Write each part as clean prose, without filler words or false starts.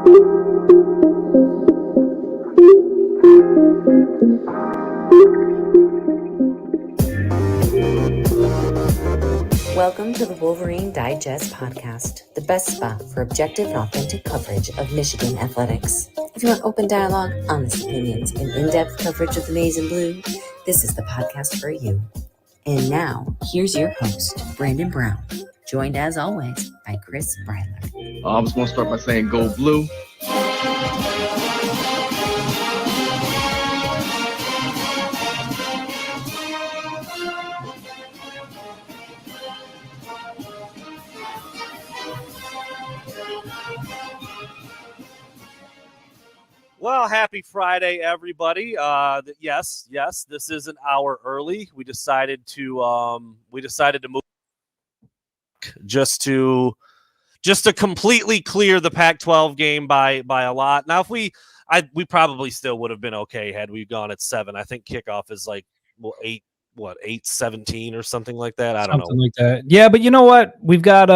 Welcome to the Wolverine Digest podcast, the best spot for objective and authentic coverage of Michigan athletics. If you want open dialogue, honest opinions, and in-depth coverage of the maize and blue, this is the podcast for you. And now, here's your host, Brandon Brown, joined as always by Chris Breiler. I was going to start by saying go blue. Well, happy Friday, everybody. Yes, this is an hour early. We decided to move just to completely clear the Pac-12 game by a lot. Now, if we probably still would have been okay had we gone at 7. I think kickoff is like 8:17 or something like that. I don't know. Something like that. Yeah, but you know what? We've got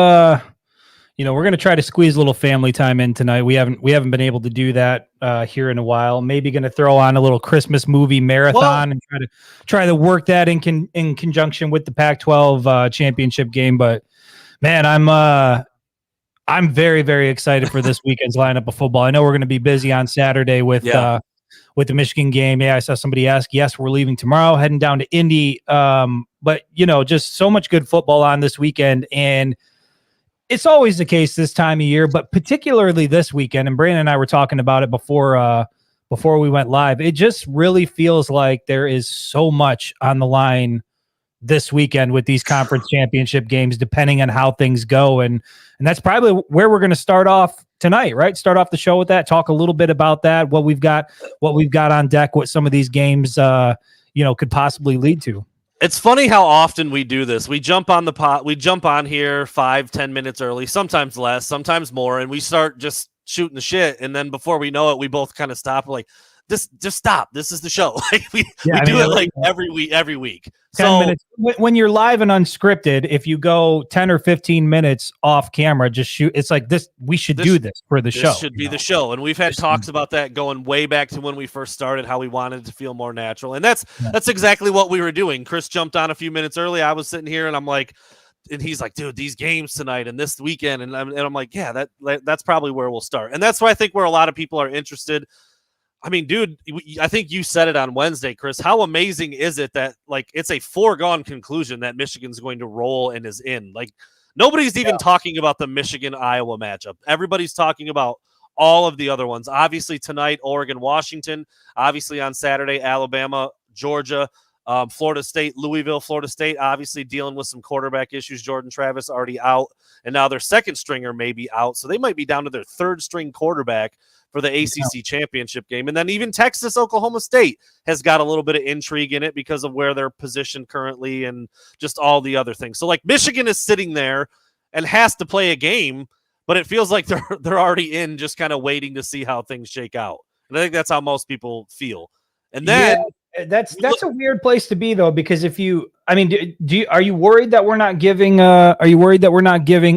we're going to try to squeeze a little family time in tonight. We haven't been able to do that here in a while. Maybe going to throw on a little Christmas movie marathon and try to work that in conjunction with the Pac-12 championship game. But man, I'm very, very excited for this weekend's lineup of football. I know we're going to be busy on Saturday with the Michigan game. Yeah, I saw somebody ask. Yes, we're leaving tomorrow, heading down to Indy. But just so much good football on this weekend, and it's always the case this time of year, but particularly this weekend. And Brandon and I were talking about it before we went live. It just really feels like there is so much on the line this weekend with these conference championship games, depending on how things go. And that's probably where we're going to start off tonight, right? Start off the show with that, talk a little bit about that, what we've got on deck, what some of these games, could possibly lead to. It's funny how often we do this. We jump on the pot. We jump on here 5-10 minutes early, sometimes less, sometimes more, and we start just shooting the shit. And then before we know it, we both kind of stop. Like, just stop. This is the show. Like we do it like every week. 10 minutes. When you're live and unscripted, if you go 10 or 15 minutes off camera, just shoot. It's like this. We should do this for the show. This should be the show. And we've had talks about that going way back to when we first started, how we wanted to feel more natural. And that's exactly what we were doing. Chris jumped on a few minutes early. I was sitting here and I'm like, and he's like, dude, these games tonight and this weekend. And I'm like, yeah, that's probably where we'll start. And that's why I think where a lot of people are interested. I mean, dude, I think you said it on Wednesday, Chris. How amazing is it that, like, it's a foregone conclusion that Michigan's going to roll and is in? Like, nobody's even talking about the Michigan-Iowa matchup. Everybody's talking about all of the other ones. Obviously, tonight, Oregon-Washington. Obviously, on Saturday, Alabama, Georgia, Florida State, Louisville, Florida State, obviously dealing with some quarterback issues. Jordan Travis already out, and now their second stringer may be out. So they might be down to their third-string quarterback for the ACC championship game. And then even Texas, Oklahoma State has got a little bit of intrigue in it because of where they're positioned currently and just all the other things. So like Michigan is sitting there and has to play a game, but it feels like they're already in, just kind of waiting to see how things shake out. And I think that's how most people feel. And then that's a weird place to be though, because if are you worried that we're not giving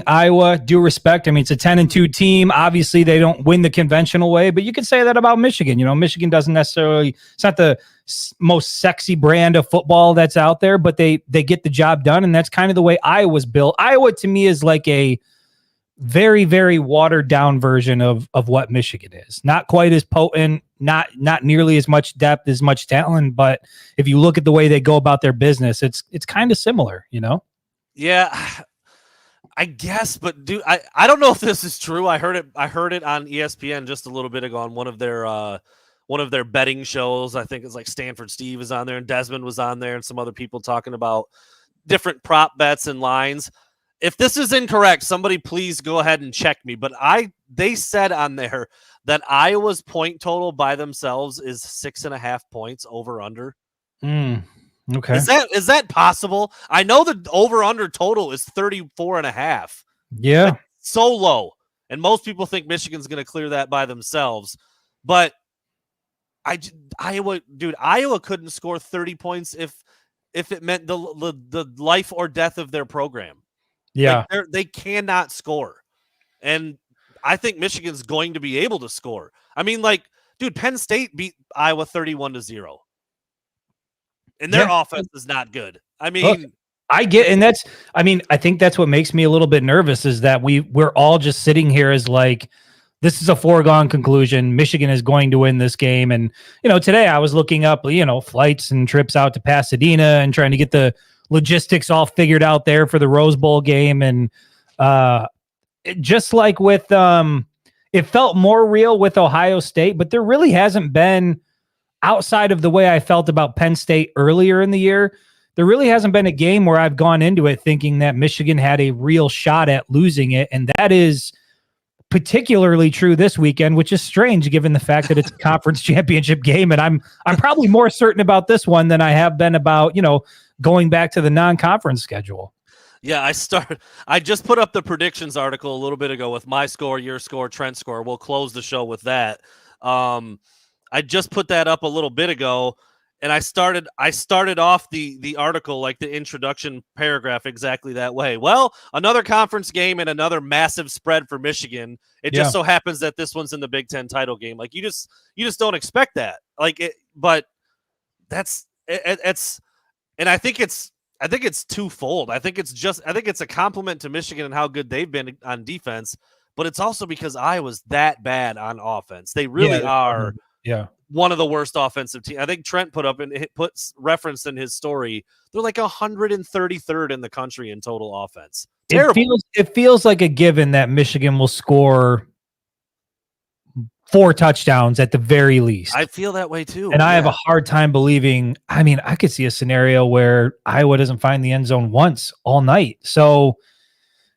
Iowa due respect? I mean, it's a 10-2 team. Obviously they don't win the conventional way, but you could say that about Michigan. Michigan doesn't necessarily, it's not the most sexy brand of football that's out there, but they get the job done. And that's kind of the way Iowa's built. Iowa to me is like a very, very watered down version of what Michigan is. Not quite as potent, not nearly as much depth, as much talent, but if you look at the way they go about their business, it's kind of similar, Yeah, I guess, but dude, I don't know if this is true. I heard it on ESPN just a little bit ago on one of their betting shows. I think it's like Stanford Steve is on there and Desmond was on there and some other people talking about different prop bets and lines. If this is incorrect, somebody please go ahead and check me. But they said on there that Iowa's point total by themselves is 6.5 points over under. Okay. Is that possible? I know the over under total is 34.5. Yeah. That's so low. And most people think Michigan's going to clear that by themselves. But Iowa couldn't score 30 points if it meant the life or death of their program. Yeah. Like they cannot score. And I think Michigan's going to be able to score. I mean, like, dude, Penn State beat Iowa 31-0. And their offense is not good. I mean, look, I get, and I think that's what makes me a little bit nervous is that we're all just sitting here as like, this is a foregone conclusion. Michigan is going to win this game. And, today I was looking up, flights and trips out to Pasadena and trying to get the logistics all figured out there for the Rose Bowl game. And just like with, it felt more real with Ohio State, but there really hasn't been, outside of the way I felt about Penn State earlier in the year, there really hasn't been a game where I've gone into it thinking that Michigan had a real shot at losing it. And that is particularly true this weekend, which is strange given the fact that it's a conference championship game. And I'm probably more certain about this one than I have been about, going back to the non-conference schedule. Yeah, I just put up the predictions article a little bit ago with my score, your score, Trent's score. We'll close the show with that. I just put that up a little bit ago, and I started off the article, like the introduction paragraph, exactly that way. Well, another conference game and another massive spread for Michigan. It just so happens that this one's in the Big Ten title game. Like you just don't expect that. But that's it's, and I think it's twofold. I think it's a compliment to Michigan and how good they've been on defense, but it's also because Iowa's that bad on offense. They really are. Yeah. One of the worst offensive teams. I think Trent puts referenced in his story. They're like 133rd in the country in total offense. Terrible. It feels like a given that Michigan will score 4 touchdowns at the very least. I feel that way too. And I have a hard time believing. I mean, I could see a scenario where Iowa doesn't find the end zone once all night. So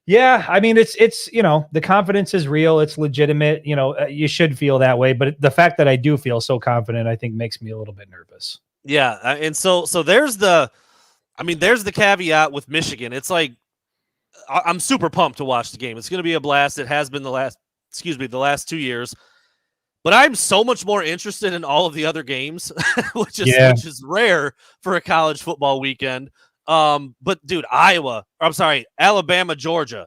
yeah, I mean, it's the confidence is real. It's legitimate. You should feel that way. But the fact that I do feel so confident, I think makes me a little bit nervous. Yeah. And so there's the caveat with Michigan. It's like, I'm super pumped to watch the game. It's going to be a blast. It has been the last 2 years. But I'm so much more interested in all of the other games, which is rare for a college football weekend. But dude, Alabama, Georgia,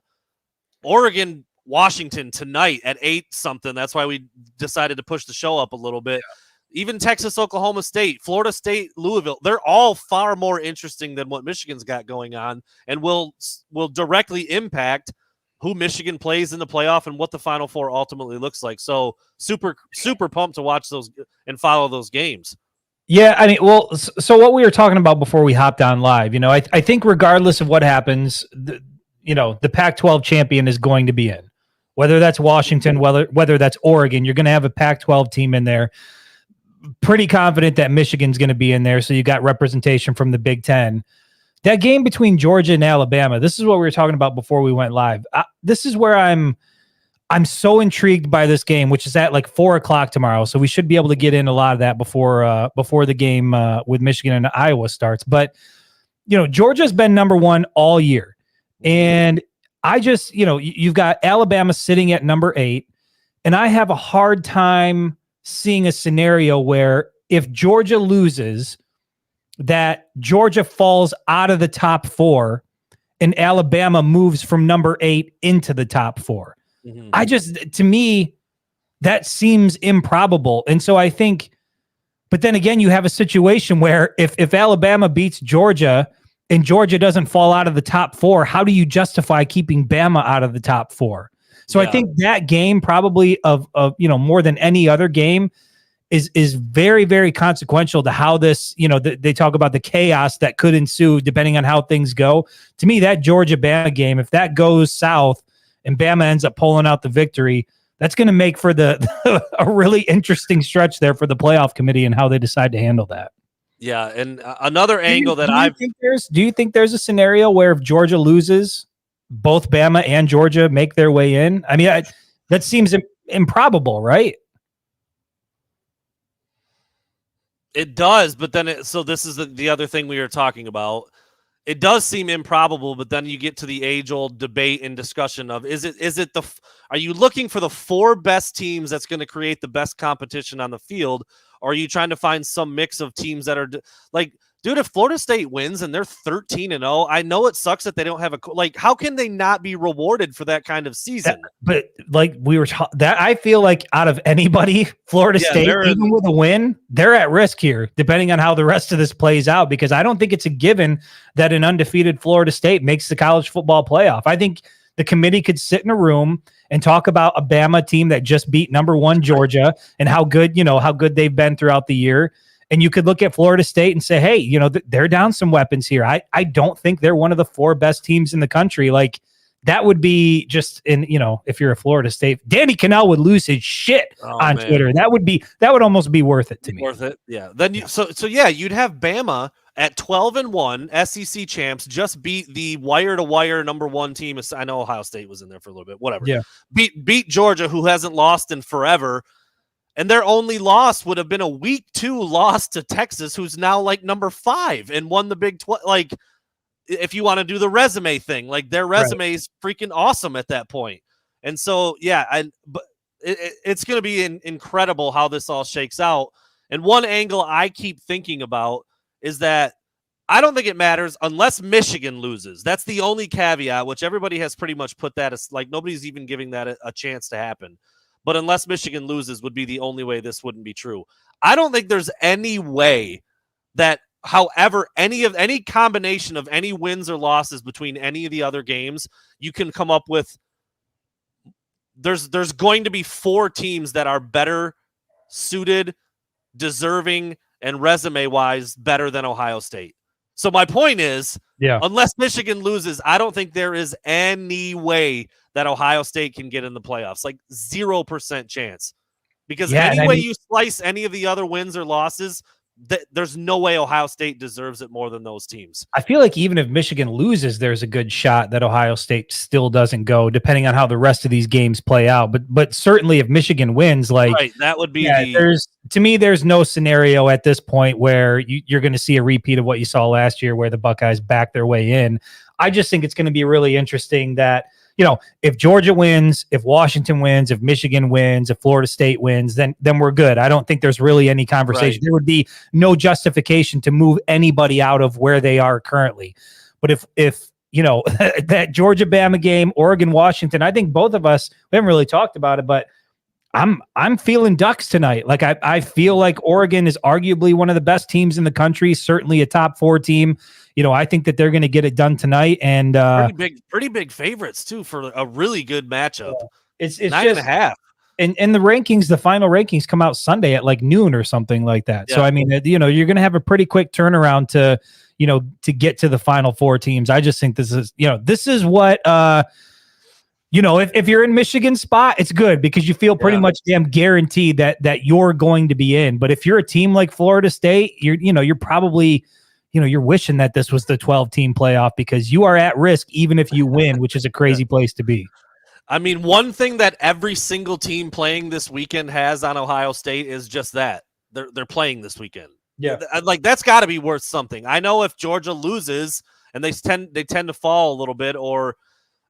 Oregon, Washington tonight at 8 something. That's why we decided to push the show up a little bit. Yeah. Even Texas, Oklahoma State, Florida State, Louisville, they're all far more interesting than what Michigan's got going on, and will directly impact who Michigan plays in the playoff and what the Final Four ultimately looks like. So super, super pumped to watch those and follow those games. Yeah, I mean, well, so what we were talking about before we hopped on live, I think regardless of what happens, the Pac-12 champion is going to be in. Whether that's Washington, whether that's Oregon, you're going to have a Pac-12 team in there. Pretty confident that Michigan's going to be in there, so you got representation from the Big Ten. That game between Georgia and Alabama, this is what we were talking about before we went live. This is where I'm so intrigued by this game, which is at like 4:00 tomorrow. So we should be able to get in a lot of that before the game with Michigan and Iowa starts. But, Georgia's been number 1 all year. And I just, you've got Alabama sitting at number 8. And I have a hard time seeing a scenario where if Georgia loses, that Georgia falls out of the top 4 and Alabama moves from number 8 into the top 4. Mm-hmm. To me, that seems improbable. And so I think, but then again, you have a situation where if Alabama beats Georgia and Georgia doesn't fall out of the top 4, how do you justify keeping Bama out of the top 4? So I think that game probably of more than any other game is very, very consequential to how this, they talk about the chaos that could ensue depending on how things go. To me, that Georgia-Bama game, if that goes south, and Bama ends up pulling out the victory, that's going to make for a really interesting stretch there for the playoff committee and how they decide to handle that. Yeah, and another angle do you think there's a scenario where if Georgia loses, both Bama and Georgia make their way in? I mean, that seems improbable, right? It does, but then so this is the other thing we were talking about. It does seem improbable, but then you get to the age-old debate and discussion of are you looking for the 4 best teams that's going to create the best competition on the field, or are you trying to find some mix of teams that are like dude, if Florida State wins and they're 13-0, I know it sucks that they don't have how can they not be rewarded for that kind of season? But like I feel like out of anybody, Florida State, even with a win, they're at risk here, depending on how the rest of this plays out, because I don't think it's a given that an undefeated Florida State makes the college football playoff. I think the committee could sit in a room and talk about a Bama team that just beat number 1 Georgia and how good they've been throughout the year. And you could look at Florida State and say, hey, they're down some weapons here. I don't think they're one of the 4 best teams in the country. Like, that would be just if you're a Florida State, Danny Cannell would lose his shit on Twitter. That would almost be worth it to me. Worth it. Yeah. Then you'd have Bama at 12-1, SEC champs, just beat the wire to wire number 1 team. I know Ohio State was in there for a little bit, whatever. Yeah. Beat Georgia, who hasn't lost in forever. And their only loss would have been a week 2 loss to Texas, who's now like number 5 and won the Big 12. Like, if you want to do the resume thing, like their resume is freaking awesome at that point. And so, but it's going to be incredible how this all shakes out. And one angle I keep thinking about is that I don't think it matters unless Michigan loses. That's the only caveat, which everybody has pretty much put that as like nobody's even giving that a chance to happen. But unless Michigan loses would be the only way this wouldn't be true. I don't think there's any way that, however, any combination of any wins or losses between any of the other games, you can come up with. There's going to be 4 teams that are better suited, deserving, and resume-wise better than Ohio State. So my point is, unless Michigan loses, I don't think there is any way that Ohio State can get in the playoffs. Like 0% chance. Because any way you slice any of the other wins or losses, there's no way Ohio State deserves it more than those teams. I feel like even if Michigan loses, there's a good shot that Ohio State still doesn't go, depending on how the rest of these games play out. But certainly if Michigan wins, that would be there's no scenario at this point where you're going to see a repeat of what you saw last year where the Buckeyes back their way in. I just think it's going to be really interesting that, if Georgia wins, if Washington wins, if Michigan wins, if Florida State wins, then we're good. I don't think there's really any conversation. Right. There would be no justification to move anybody out of where they are currently. But if that Georgia Bama game, Oregon Washington, I think both of us, we haven't really talked about it, but I'm feeling Ducks tonight. Like I feel like Oregon is arguably one of the best teams in the country, certainly a top 4 team. I think that they're going to get it done tonight, and pretty big favorites too for a really good matchup. It's 9.5. And the rankings, the final rankings come out Sunday at like noon or something like that. Yeah. So I mean, you're going to have a pretty quick turnaround to get to the final 4 teams. I just think this is what if you're in Michigan's spot, it's good because you feel pretty much damn guaranteed that you're going to be in. But if you're a team like Florida State, you're probably you're wishing that this was the 12-team playoff because you are at risk even if you win, which is a crazy place to be. I mean, one thing that every single team playing this weekend has on Ohio State is just that. They're playing this weekend. Yeah. Like that's got to be worth something. I know if Georgia loses and they tend to fall a little bit, or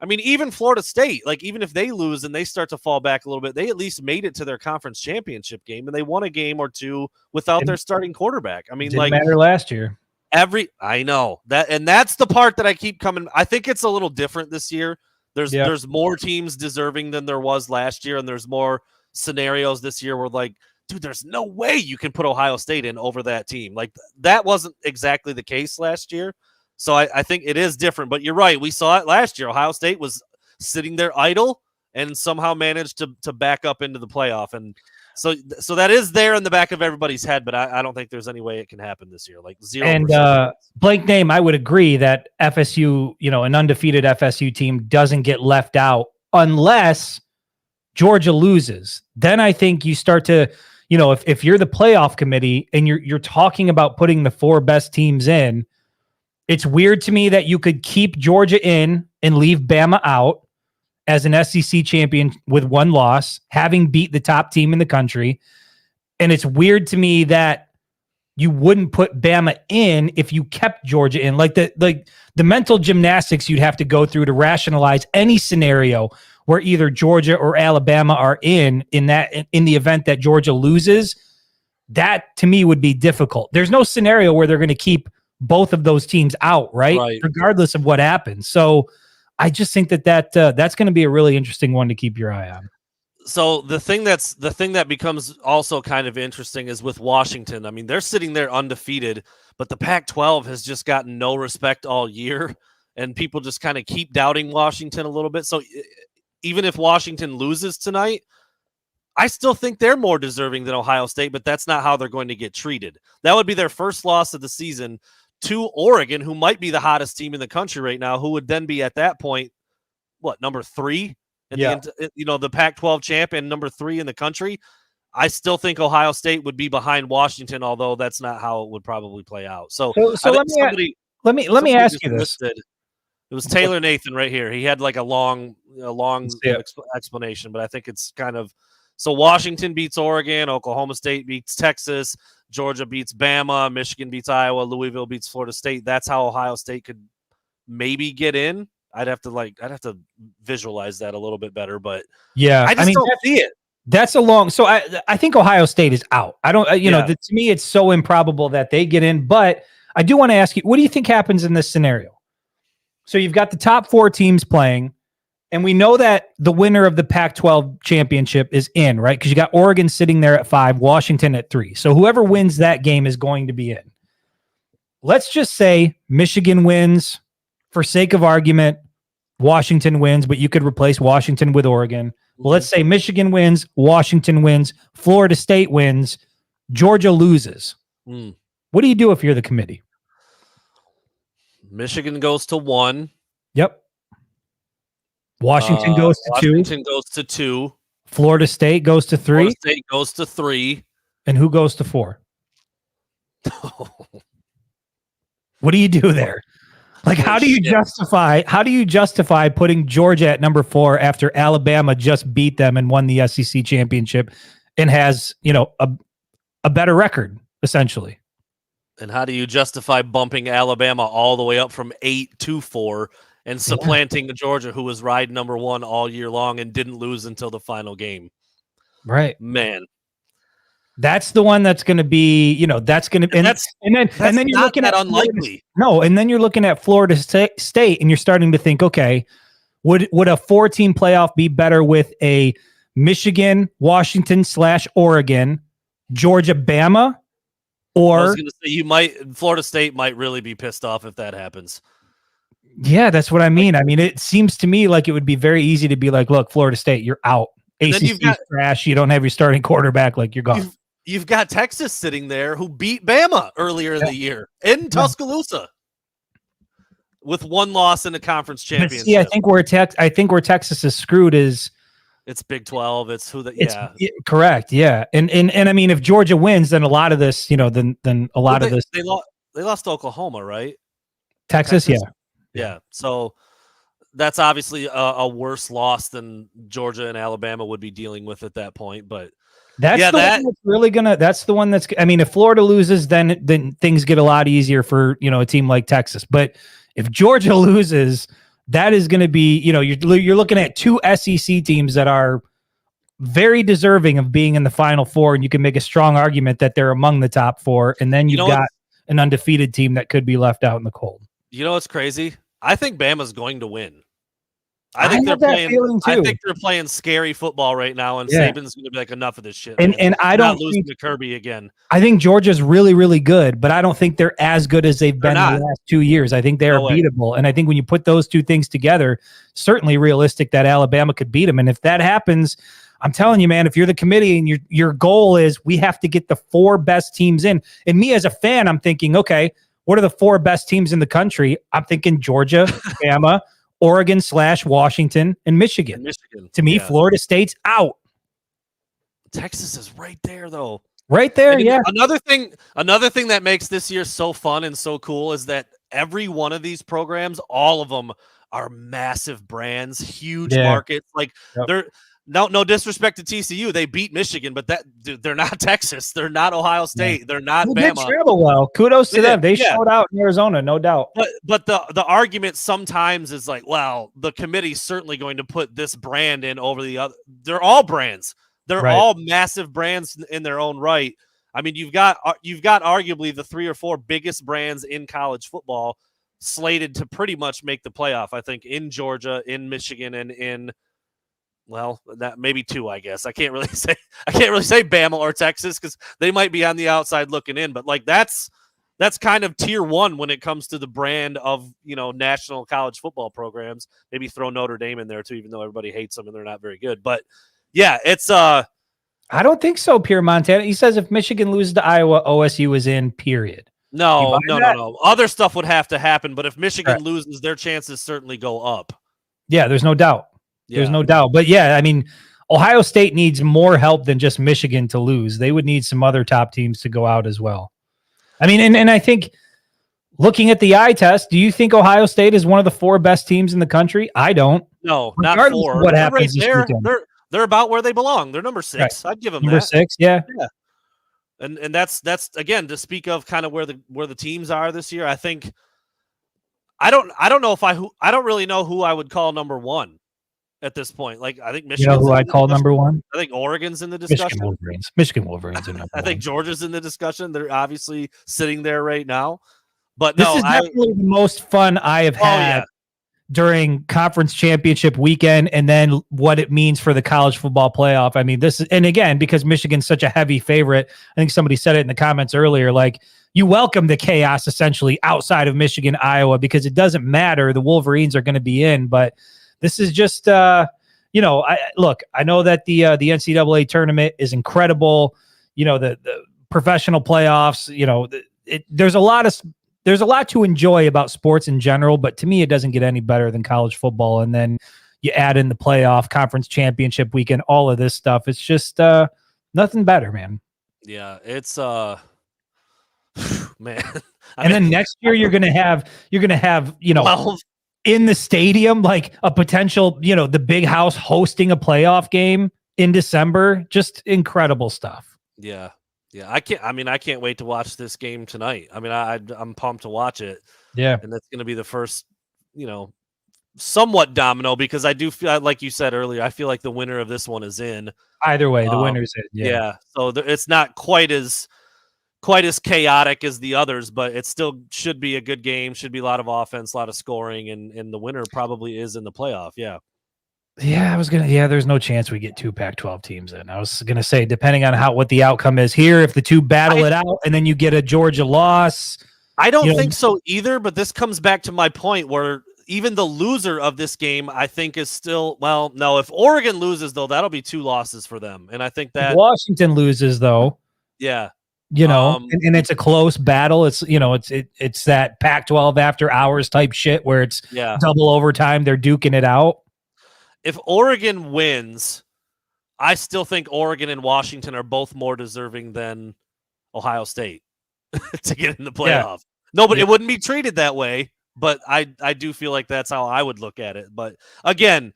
I mean, even Florida State, like even if they lose and they start to fall back a little bit, they at least made it to their conference championship game and they won a game or 2 without their starting quarterback. I mean, didn't matter last year. I know that, and that's the part that I keep coming. I think it's a little different this year. There's more teams deserving than there was last year, and there's more scenarios this year where like, dude, there's no way you can put Ohio State in over that team. Like that wasn't exactly the case last year. So I think it is different, but you're right. We saw it last year. Ohio State was sitting there idle and somehow managed to back up into the playoff. And so that is there in the back of everybody's head, but I don't think there's any way it can happen this year. Like 0%. And blank name, I would agree that FSU, an undefeated FSU team doesn't get left out unless Georgia loses. Then I think you start to, if you're the playoff committee and you're talking about putting the 4 best teams in, it's weird to me that you could keep Georgia in and leave Bama out as an SEC champion with 1 loss, having beat the top team in the country. And it's weird to me that you wouldn't put Bama in if you kept Georgia in. Like the mental gymnastics you'd have to go through to rationalize any scenario where either Georgia or Alabama are in the event that Georgia loses. That to me would be difficult. There's no scenario where they're going to keep both of those teams out, right? Regardless of what happens. So I just think that's going to be a really interesting one to keep your eye on. So the thing that becomes also kind of interesting is with Washington. I mean, they're sitting there undefeated, but the Pac-12 has just gotten no respect all year, and people just kind of keep doubting Washington a little bit. So even if Washington loses tonight, I still think they're more deserving than Ohio State, but that's not how they're going to get treated. That would be their first loss of the season to Oregon, who might be the hottest team in the country right now, who would then be at that point, number 3? The Pac-12 champion, number 3 in the country. I still think Ohio State would be behind Washington, although that's not how it would probably play out. So let me ask you this. It was Taylor Nathan right here. He had like a long explanation, but I think it's kind of so Washington beats Oregon, Oklahoma State beats Texas, Georgia beats Bama, Michigan beats Iowa, Louisville beats Florida State. That's how Ohio State could maybe get in. I'd have to visualize that a little bit better, but I don't see it. That's a long. So I think Ohio State is out. I don't. To me, it's so improbable that they get in. But I do want to ask you, what do you think happens in this scenario? So you've got the top 4 teams playing, and we know that the winner of the Pac-12 championship is in, right? Because you got Oregon sitting there at 5, Washington at 3. So whoever wins that game is going to be in. Let's just say Michigan wins. For sake of argument, Washington wins, but you could replace Washington with Oregon. Well, let's say Michigan wins, Washington wins, Florida State wins, Georgia loses. What do you do if you're the committee? Michigan goes to 1. Yep. Washington goes to 2. Washington goes to 2. Florida State goes to 3. Florida State goes to 3. And who goes to 4? What do you do there? Like, how do you justify putting Georgia at number 4 after Alabama just beat them and won the SEC championship and has, a better record, essentially? And how do you justify bumping Alabama all the way up from 8 to 4 and supplanting Georgia, who was riding number 1 all year long and didn't lose until the final game? Right. Man. That's the one that's going to be, that's going to, and then you're looking at unlikely. And then you're looking at Florida State, and you're starting to think, okay, would a 4-team playoff be better with a Michigan, Washington / Oregon, Georgia, Bama, or I was going to say Florida State might really be pissed off if that happens. Yeah, that's what I mean. I mean, it seems to me like it would be very easy to be like, look, Florida State, you're out. ACC trash. You don't have your starting quarterback. Like, you're gone. You've got Texas sitting there who beat Bama earlier in the year in Tuscaloosa with 1 loss in the conference championship. See, I think where Texas is screwed is it's Big 12. It's correct. Yeah. And I mean, if Georgia wins, then a lot of this, then a lot of this. They lost to Oklahoma, right? Texas. Yeah. So that's obviously a worse loss than Georgia and Alabama would be dealing with at that point, but that's the one that's I mean, if Florida loses, then things get a lot easier for, a team like Texas. But if Georgia loses, that is going to be, you're looking at 2 SEC teams that are very deserving of being in the Final Four, and you can make a strong argument that they're among the top 4. And then you've got an undefeated team that could be left out in the cold. You know what's crazy? I think Bama's going to win. I think they're playing scary football right now, and Saban's going to be like, enough of this shit. And I don't losing to Kirby again. I think Georgia's really, really good, but I don't think they're as good as they've been in the last 2 years. I think they are beatable, and I think when you put those 2 things together, certainly realistic that Alabama could beat them. And if that happens, I'm telling you, man, if you're the committee and your goal is we have to get the 4 best teams in, and me as a fan, I'm thinking, okay, what are the 4 best teams in the country? I'm thinking Georgia, Bama, Oregon / Washington, and Michigan. To me, Florida State's out. Texas is right there, though. Right there, Another thing that makes this year so fun and so cool is that every one of these programs, all of them are massive brands, huge markets. Like they're no disrespect to TCU, they beat Michigan, but they're not Texas, they're not Ohio State, they're not Bama. They travel well. Kudos to them. They showed out in Arizona, no doubt. But the argument sometimes is like, well, the committee's certainly going to put this brand in over the other. They're all brands. They're all massive brands in their own right. I mean, you've got arguably the 3 or 4 biggest brands in college football slated to pretty much make the playoff. I think in Georgia, in Michigan, and in that maybe 2. I guess I can't really say Bama or Texas because they might be on the outside looking in. But like that's kind of tier 1 when it comes to the brand of national college football programs. Maybe throw Notre Dame in there too, even though everybody hates them and they're not very good. But yeah, it's I don't think so, Pierre Montana. He says if Michigan loses to Iowa, OSU is in, period. No. Other stuff would have to happen, but if Michigan loses, their chances certainly go up. Yeah, there's no doubt. There's no doubt. But yeah, I mean, Ohio State needs more help than just Michigan to lose. They would need some other top teams to go out as well. I mean, and I think looking at the eye test, do you think Ohio State is one of the 4 best teams in the country? I don't. No, regardless not 4. Of what happens right there. They're about where they belong. They're number 6. Right. I'd give them number that. 6, yeah. And that's again to speak of kind of where the teams are this year. I think I don't know if I don't really know who I would call number 1 at this point. Like I think Michigan. Who I call number 1? I think Oregon's in the discussion. Michigan Wolverines are number 1. I think Georgia's in the discussion. They're obviously sitting there right now. But this is definitely the most fun I have had during conference championship weekend, and then what it means for the college football playoff. I mean, this is, and again, because Michigan's such a heavy favorite, I think somebody said it in the comments earlier, like you welcome the chaos essentially outside of Michigan, Iowa, because it doesn't matter. The Wolverines are going to be in, but this is just, I know that the NCAA tournament is incredible. The professional playoffs, there's a lot to enjoy about sports in general, but to me, it doesn't get any better than college football. And then you add in the playoff, conference championship weekend, all of this stuff. It's just nothing better, man. Yeah, it's man. Then next year you're gonna have in the stadium like a potential, the big house hosting a playoff game in December. Just incredible stuff. Yeah. Yeah, I can't wait to watch this game tonight. I mean, I'm pumped to watch it. Yeah. And that's going to be the first, somewhat domino because I do feel like you said earlier, I feel like the winner of this one is in. Either way, the winner's in. Yeah. So it's not quite as chaotic as the others, but it still should be a good game, should be a lot of offense, a lot of scoring, and the winner probably is in the playoff. Yeah. Yeah, there's no chance we get 2 Pac-12 teams in. I was going to say, depending on what the outcome is here, if the 2 battle it out and then you get a Georgia loss. I don't think so either, but this comes back to my point where even the loser of this game, I think is still, no, if Oregon loses though, that'll be 2 losses for them. And I think that if Washington loses though. Yeah. And it's a close battle. It's, it's that Pac-12 after hours type shit where it's double overtime. They're duking it out. If Oregon wins, I still think Oregon and Washington are both more deserving than Ohio State to get in the playoff. It wouldn't be treated that way, but I do feel like that's how I would look at it. But again,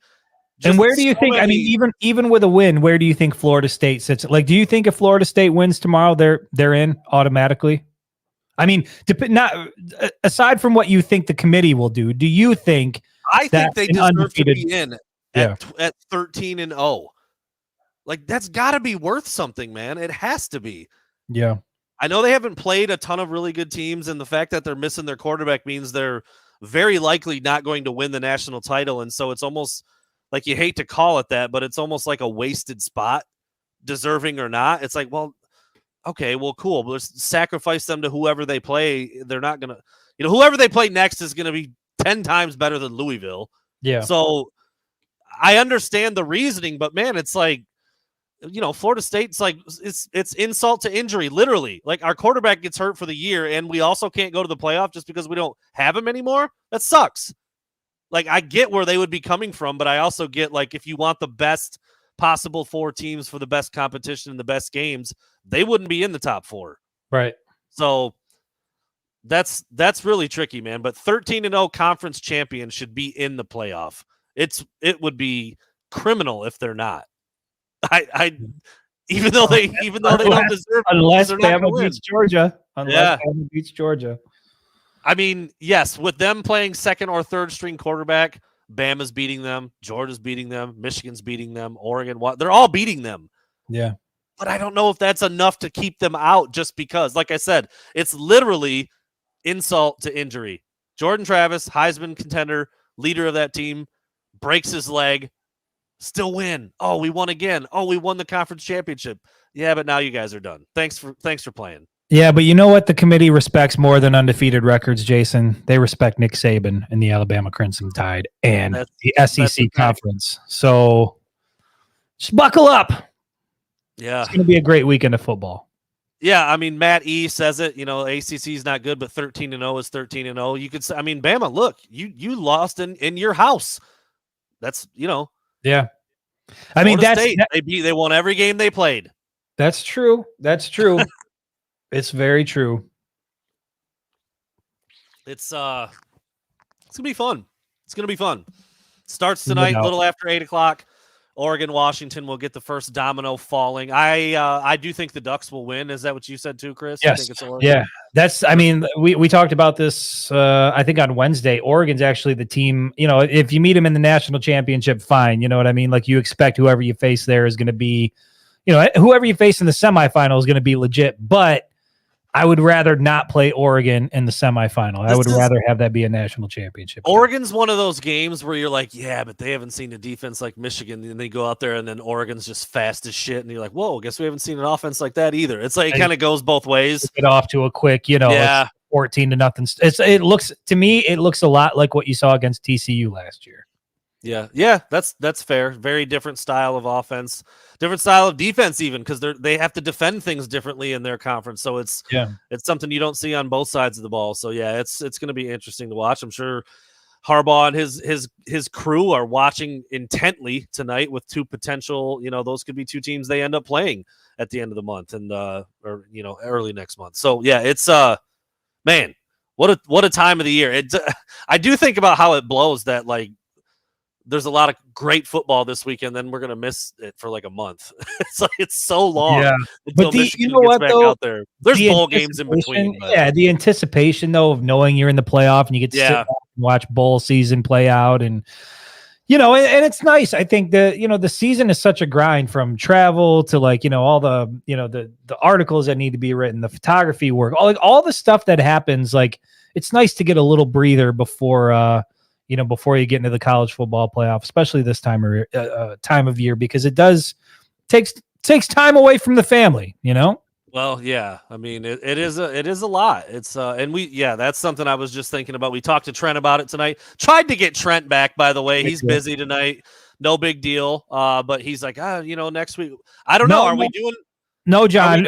and where do you think? I mean, even with a win, where do you think Florida State sits? Like, do you think if Florida State wins tomorrow, they're in automatically? I mean, not aside from what you think the committee will do, do you think? I think they deserve to be in. At 13-0, like that's got to be worth something, man. It has to be. Yeah, I know they haven't played a ton of really good teams, and the fact that they're missing their quarterback means they're very likely not going to win the national title. And so it's almost like you hate to call it that, but it's almost like a wasted spot, deserving or not. It's like, well, okay, well, cool. But let's sacrifice them to whoever they play. They're not gonna, whoever they play next is gonna be 10 times better than Louisville. Yeah. So I understand the reasoning, but man, it's like, Florida State's like, it's insult to injury, literally. Like our quarterback gets hurt for the year and we also can't go to the playoff just because we don't have him anymore. That sucks. Like I get where they would be coming from, but I also get like, if you want the best possible 4 teams for the best competition and the best games, they wouldn't be in the top 4. Right. So that's really tricky, man. But 13-0 conference champions should be in the playoff. It would be criminal if they're not. I even though they don't deserve, unless Bama beats Georgia. Bama beats Georgia. I mean, yes, with them playing second or third string quarterback, Bama's beating them, Georgia's beating them, Michigan's beating them, Oregon, they're all beating them. Yeah. But I don't know if that's enough to keep them out just because, like I said, it's literally insult to injury. Jordan Travis, Heisman contender, leader of that team, breaks his leg, still win. Oh, we won again. Oh, we won the conference championship. Yeah, but now you guys are done. Thanks for playing. Yeah, but you know what the committee respects more than undefeated records, Jason? They respect Nick Saban and the Alabama Crimson Tide and the SEC conference. So just buckle up. Yeah. It's going to be a great weekend of football. Yeah, I mean, Matt E says it, ACC is not good, but 13-0 is 13-0. You could say, I mean, Bama, look, you lost in your house. That's, Yeah. I mean, they won every game they played. That's true. That's true. It's very true. It's gonna be fun. It's gonna be fun. Starts tonight, a little after 8:00. Oregon, Washington will get the first domino falling. I do think the Ducks will win. Is that what you said too, Chris? Yes. I think it's Oregon? Yeah. I mean, we talked about this, I think on Wednesday. Oregon's actually the team, if you meet them in the national championship, fine. You know what I mean? Like you expect whoever you face there is going to be, whoever you face in the semifinal is going to be legit. But I would rather not play Oregon in the semifinal. I would rather have that be a national championship. Oregon's one of those games where you're like, yeah, but they haven't seen a defense like Michigan. And they go out there and then Oregon's just fast as shit. And you're like, whoa, guess we haven't seen an offense like that either. It's like, it kind of goes both ways. Get off to a quick, 14-0. It looks to me, it looks a lot like what you saw against TCU last year. Yeah, that's fair. Very different style of offense, different style of defense, even because they have to defend things differently in their conference. So it's something you don't see on both sides of the ball. So yeah, it's going to be interesting to watch. I'm sure Harbaugh and his crew are watching intently tonight with two potential. Those could be two teams they end up playing at the end of the month and early next month. So yeah, it's man, what a time of the year. I do think about how it blows that like. There's a lot of great football this weekend. Then we're gonna miss it for like a month. It's so long. Yeah, but Michigan gets back out there. There's bowl games in between. But. Yeah, the anticipation though of knowing you're in the playoff and you get to sit back and watch bowl season play out, and and it's nice. I think the season is such a grind from travel to like all the the articles that need to be written, the photography work, all the stuff that happens. Like it's nice to get a little breather before. Before you get into the college football playoff, especially this time of year, because it takes time away from the family, Well, yeah, I mean, it is a lot. It's that's something I was just thinking about. We talked to Trent about it tonight. Tried to get Trent back, by the way. He's busy tonight. No big deal. But he's like, next week. I don't know. Are we doing? No, John.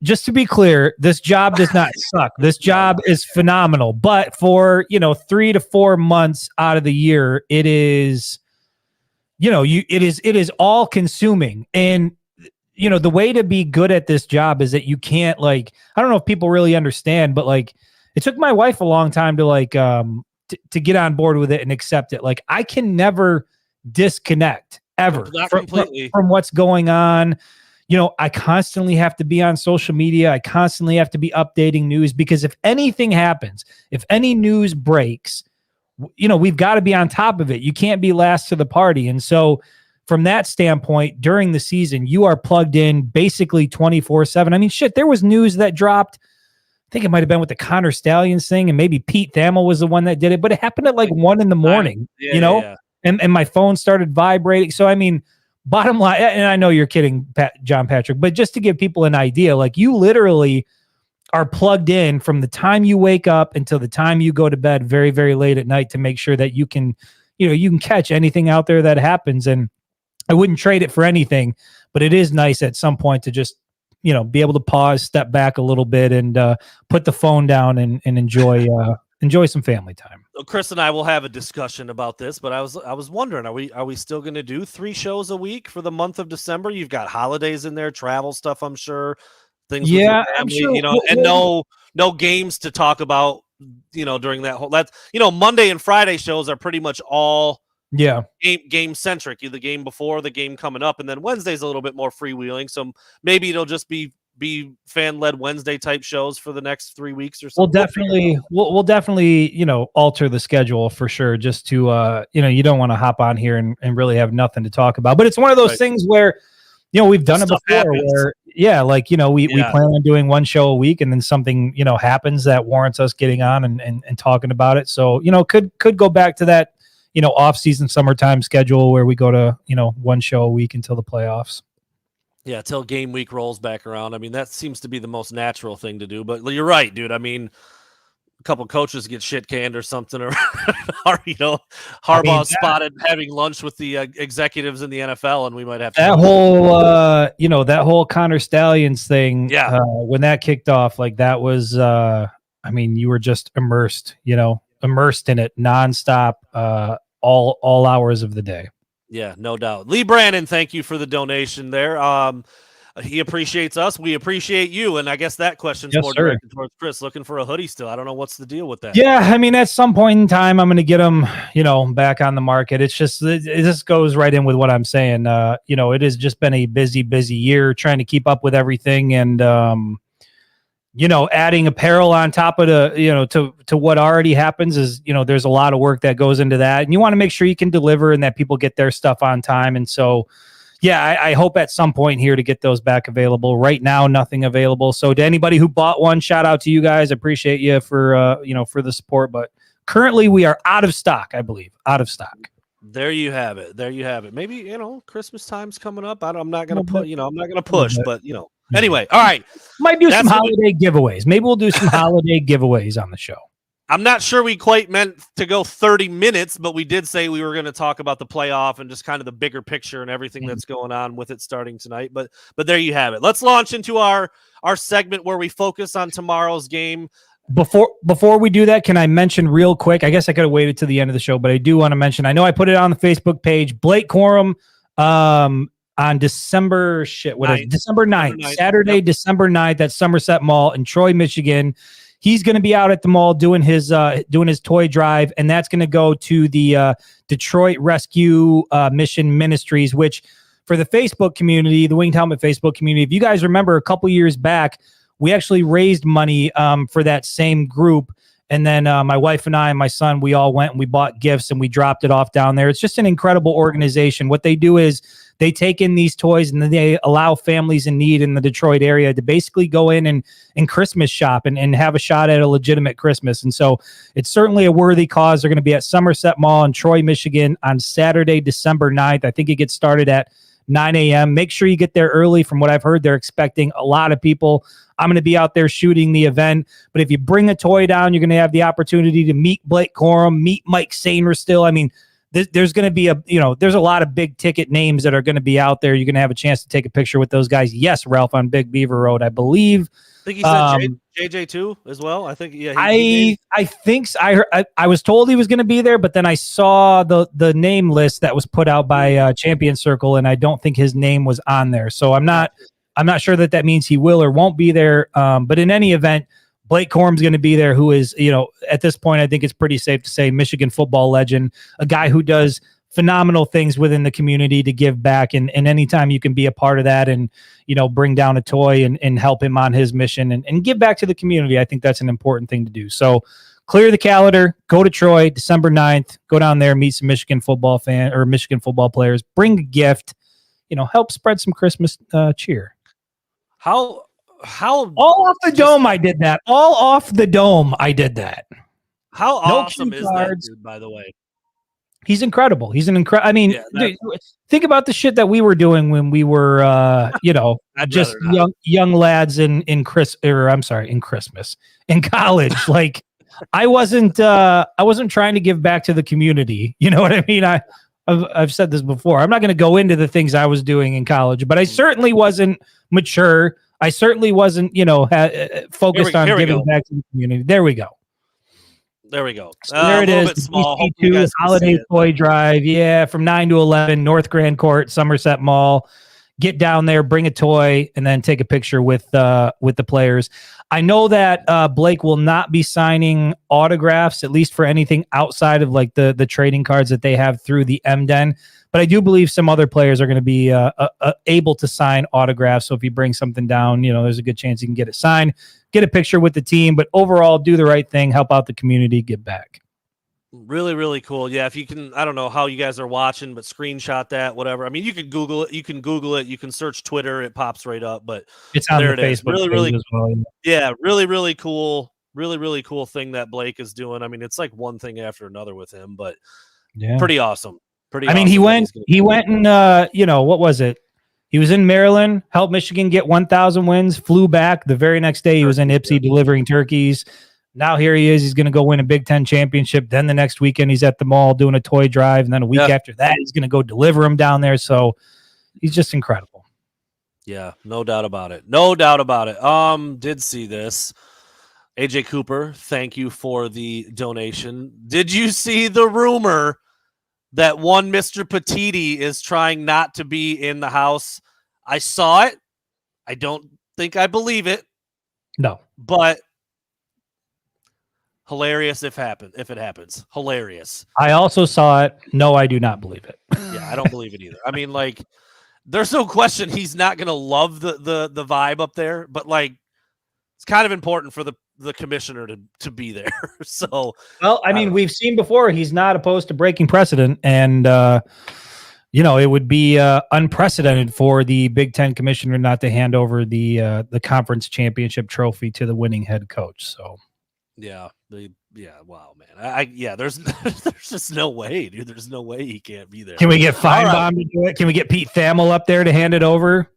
Just to be clear, this job does not suck. This job is phenomenal. But for, 3 to 4 months out of the year, it is, it is all consuming. And, the way to be good at this job is that you can't I don't know if people really understand, but it took my wife a long time to to get on board with it and accept it. Like I can never disconnect ever from what's going on. I constantly have to be on social media. I constantly have to be updating news because if anything happens, if any news breaks, we've got to be on top of it. You can't be last to the party. And so from that standpoint, during the season, you are plugged in basically 24/7. I mean, shit, there was news that dropped. I think it might have been with the Connor Stallions thing, and maybe Pete Thamel was the one that did it, but it happened at 1 a.m, and my phone started vibrating. So, I mean, bottom line, and I know you're kidding, John Patrick, but just to give people an idea, you literally are plugged in from the time you wake up until the time you go to bed very, very late at night to make sure that you can catch anything out there that happens. And I wouldn't trade it for anything, but it is nice at some point to just, be able to pause, step back a little bit and put the phone down and enjoy some family time. Chris and I will have a discussion about this, but I was wondering, are we still going to do 3 shows a week for the month of December? You've got holidays in there, travel stuff, I'm sure. Things, with your family, I'm sure. And no games to talk about, during that whole. That's Monday and Friday shows are pretty much all game centric. The game before, the game coming up, and then Wednesday's a little bit more freewheeling. So maybe it'll just be fan-led Wednesday type shows for the next 3 weeks or something. We'll definitely alter the schedule for sure, just to you don't want to hop on here and really have nothing to talk about. But it's one of those things where we've done it Stuff before happens. where, we plan on doing one show a week and then something, happens that warrants us getting on and talking about it. So, could go back to that, off-season summertime schedule where we go to, one show a week until the playoffs. Yeah, till game week rolls back around. I mean, that seems to be the most natural thing to do. But you're right, dude. I mean, a couple coaches get shit canned or something, or Harbaugh spotted having lunch with the executives in the NFL, and we might have to that whole Connor Stallions thing. Yeah, when that kicked off, like that was, you were just immersed in it nonstop, all hours of the day. Yeah, no doubt. Lee Brandon, thank you for the donation there. He appreciates us. We appreciate you. And I guess that question's more directed towards Chris, looking for a hoodie still. I don't know what's the deal with that. Yeah, I mean, at some point in time, I'm going to get them, back on the market. It's just, it just goes right in with what I'm saying. It has just been a busy year trying to keep up with everything. And, adding apparel on top of to what already happens is, there's a lot of work that goes into that. And you want to make sure you can deliver and that people get their stuff on time. And so, yeah, I hope at some point here to get those back available. Right now, nothing available. So to anybody who bought one, shout out to you guys. I appreciate you for for the support. But currently we are out of stock, I believe. Out of stock. There you have it. Maybe, Christmas time's coming up. I'm not going to push, but anyway. All right. Might do some holiday giveaways. Maybe we'll do some holiday giveaways on the show. I'm not sure we quite meant to go 30 minutes, but we did say we were going to talk about the playoff and just kind of the bigger picture and everything that's going on with it starting tonight. But there you have it. Let's launch into our segment where we focus on tomorrow's game. Before we do that, can I mention real quick? I guess I could have waited to the end of the show, but I do want to mention, I know I put it on the Facebook page, Blake Corum, on December 9th, Saturday, yep. December 9th at Somerset Mall in Troy, Michigan. He's going to be out at the mall doing his toy drive, and that's going to go to the Detroit Rescue Mission Ministries, which for the Facebook community, the Winged Helmet Facebook community, if you guys remember a couple years back, we actually raised money for that same group. And then my wife and I and my son, we all went and we bought gifts and we dropped it off down there. It's just an incredible organization. What they do is they take in these toys and then they allow families in need in the Detroit area to basically go in and Christmas shop and have a shot at a legitimate Christmas. And so it's certainly a worthy cause. They're going to be at Somerset Mall in Troy, Michigan on Saturday, December 9th. I think it gets started at 9 a.m. Make sure you get there early. From what I've heard, they're expecting a lot of people. I'm going to be out there shooting the event. But if you bring a toy down, you're going to have the opportunity to meet Blake Corum, meet Mike Sainer still. I mean, there's going to be there's a lot of big ticket names that are going to be out there. You're going to have a chance to take a picture with those guys. Yes, Ralph, on Big Beaver Road, I believe. I think he said JJ too as well. I think, yeah. I think so. I was told he was going to be there, but then I saw the name list that was put out by Champion Circle, and I don't think his name was on there. So I'm not sure that means he will or won't be there. But in any event, Blake Corum's going to be there, who is, at this point, I think it's pretty safe to say Michigan football legend, a guy who does phenomenal things within the community to give back. And anytime you can be a part of that and, bring down a toy and help him on his mission and give back to the community, I think that's an important thing to do. So clear the calendar, go to Troy, December 9th, go down there, meet some Michigan football Michigan football players, bring a gift, help spread some Christmas cheer. How all off the dome I did that. All off the dome I did that. How awesome is that dude, by the way? He's incredible. He's an incredible. I mean, dude, think about the shit that we were doing when we were just young lads in Christmas, in college. Like I wasn't trying to give back to the community. You know what I mean? I've said this before. I'm not going to go into the things I was doing in college, but I certainly wasn't mature. I certainly wasn't, focused on giving back to the community. There we go. There we go. So there it is. The holiday toy drive. Yeah, from 9 to 11, North Grand Court, Somerset Mall. Get down there, bring a toy, and then take a picture with the players. I know that Blake will not be signing autographs, at least for anything outside of like the trading cards that they have through the M-Den. But I do believe some other players are going to be able to sign autographs. So if you bring something down, there's a good chance you can get it signed, get a picture with the team. But overall, do the right thing, help out the community, give back. Really, really cool. Yeah, if you can, I don't know how you guys are watching, but screenshot that, whatever. I mean, you can Google it. You can Google it. You can search Twitter. It pops right up. But It's on there the it is. Facebook Really, page really, as well. yeah, really, really cool. Really, really cool thing that Blake is doing. I mean, it's like one thing after another with him, but Yeah. pretty awesome. Pretty. I mean, awesome he went and what was it? He was in Maryland, helped Michigan get 1,000 wins, flew back. The very next day, he was in Ipsy delivering turkeys. Now here he is. He's going to go win a Big Ten championship. Then the next weekend, he's at the mall doing a toy drive. And then a week after that, he's going to go deliver them down there. So he's just incredible. Yeah, no doubt about it. No doubt about it. Did see this. AJ Cooper, thank you for the donation. Did you see the rumor that one Mr. Petitti is trying not to be in the house? I saw it. I don't think I believe it. No. But hilarious if it happens. Hilarious. I also saw it. No, I do not believe it. Yeah, I don't believe it either. I mean, like, there's no question he's not going to love the vibe up there, but like, it's kind of important for the commissioner to be there. So, well, I mean, we've seen before he's not opposed to breaking precedent, and it would be unprecedented for the Big Ten commissioner not to hand over the conference championship trophy to the winning head coach. So, wow, man. There's there's just no way, dude. There's no way he can't be there. Can we get Feinbaum to do it? Can we get Pete Thamel up there to hand it over?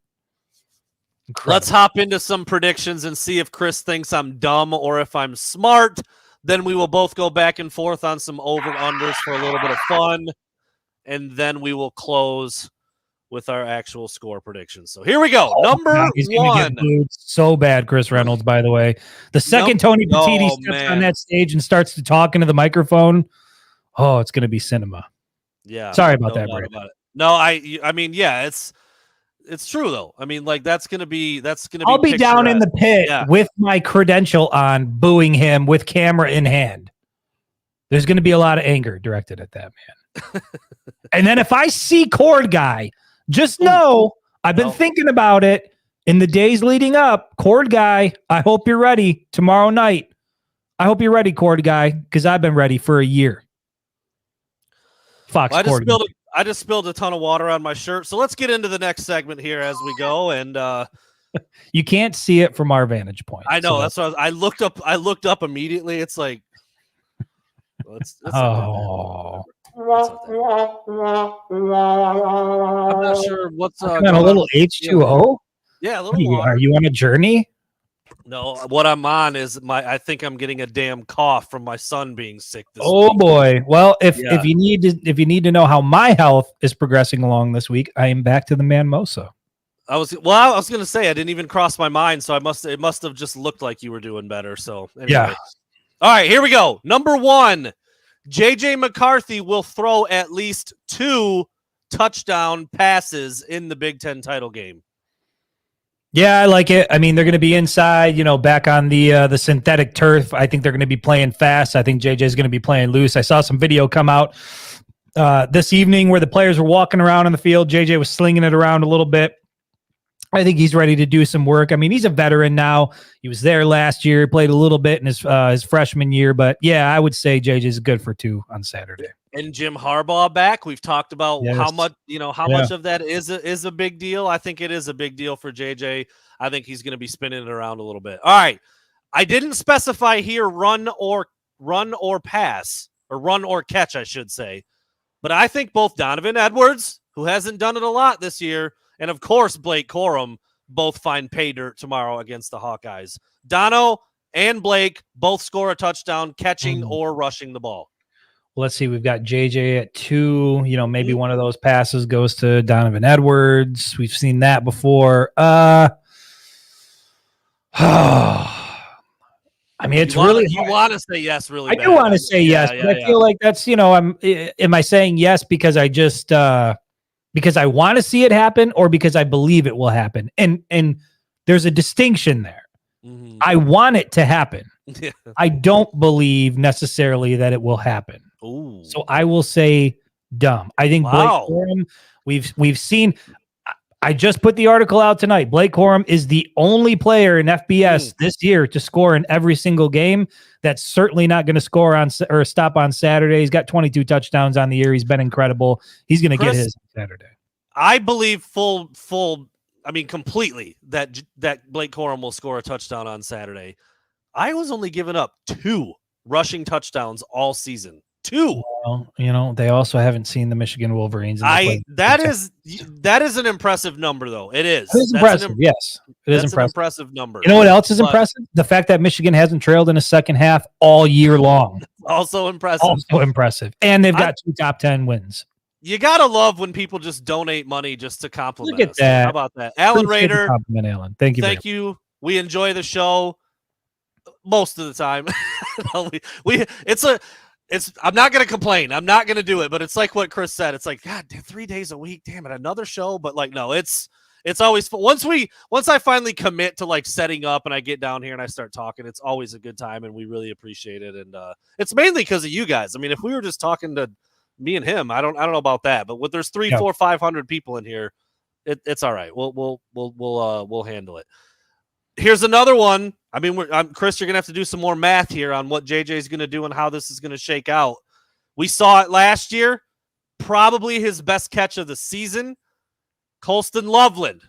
Incredible. Let's hop into some predictions and see if Chris thinks I'm dumb or if I'm smart. Then we will both go back and forth on some over-unders for a little bit of fun. And then we will close with our actual score predictions. So here we go. Number one. So bad, Chris Reynolds, by the way. The second Tony Petitti steps on that stage and starts to talk into the microphone, it's going to be cinema. Yeah. Sorry about that, Brandon. No, I mean, yeah, it's true though. I mean, like that's gonna be. I'll be down in the pit with my credential on, booing him with camera in hand. There's gonna be a lot of anger directed at that man. And then if I see Cord Guy, just know I've been thinking about it in the days leading up. Cord Guy, I hope you're ready tomorrow night. I hope you're ready, Cord Guy, because I've been ready for a year. Fox. I just spilled a ton of water on my shirt. So let's get into the next segment here as we go. And you can't see it from our vantage point. I know. So that's what I looked up immediately. It's like, it's I'm not sure what's a little H2O. Yeah, a little water. Are you on a journey? No, what I'm on is I think I'm getting a damn cough from my son being sick this week. Boy. Well, if you need to know how my health is progressing along this week, I am back to the Manmosa. I was going to say I didn't even cross my mind, so it must have just looked like you were doing better. So anyway. Yeah. All right, here we go. Number one, JJ McCarthy will throw at least 2 touchdown passes in the Big Ten title game. Yeah, I like it. I mean, they're going to be inside, back on the synthetic turf. I think they're going to be playing fast. I think JJ's going to be playing loose. I saw some video come out this evening where the players were walking around on the field. JJ was slinging it around a little bit. I think he's ready to do some work. I mean, he's a veteran now. He was there last year, played a little bit in his freshman year. But, yeah, I would say JJ's good for 2 on Saturday. And Jim Harbaugh back. We've talked about how much, much of that is a big deal. I think it is a big deal for JJ. I think he's going to be spinning it around a little bit. All right. I didn't specify here run or pass, or run or catch, I should say. But I think both Donovan Edwards, who hasn't done it a lot this year, and of course Blake Corum, both find pay dirt tomorrow against the Hawkeyes. Dono and Blake both score a touchdown catching or rushing the ball. Let's see. We've got JJ at 2. Maybe one of those passes goes to Donovan Edwards. We've seen that before. I mean, it's really you want to say yes, really. I do want to say yes, but I feel like that's am I saying yes because I just because I want to see it happen or because I believe it will happen? And there's a distinction there. Mm-hmm. I want it to happen. I don't believe necessarily that it will happen. Ooh. So I will say dumb. I think Blake Corum, we've seen. I just put the article out tonight. Blake Corum is the only player in FBS this year to score in every single game. That's certainly not going to score on or stop on Saturday. He's got 22 touchdowns on the year. He's been incredible. He's going to get his on Saturday. I believe completely that Blake Corum will score a touchdown on Saturday. Iowa's only given up 2 rushing touchdowns all season. 2. Well, they also haven't seen the Michigan Wolverines. That is an impressive number, though. It is. It is impressive. Yes, it is impressive. An impressive number. You know what else is impressive? The fact that Michigan hasn't trailed in a second half all year long. Also impressive. Also impressive. And they've got 2 top 10 wins. You gotta love when people just donate money just to compliment Look at us. that. How about that, Alan Rader? Compliment, Alan. Thank you. Thank you. We enjoy the show most of the time. I'm not going to complain. I'm not going to do it, but it's like what Chris said. It's like, God, 3 days a week. Damn it. Another show. But no, it's always fun. Once I finally commit to setting up and I get down here and I start talking, it's always a good time and we really appreciate it. And it's mainly because of you guys. I mean, if we were just talking to me and him, I don't know about that, but there's 300, 400, 500 people in here. It's all right. We'll handle it. Here's another one. I mean, Chris, you're going to have to do some more math here on what JJ is going to do and how this is going to shake out. We saw it last year. Probably his best catch of the season. Colston Loveland.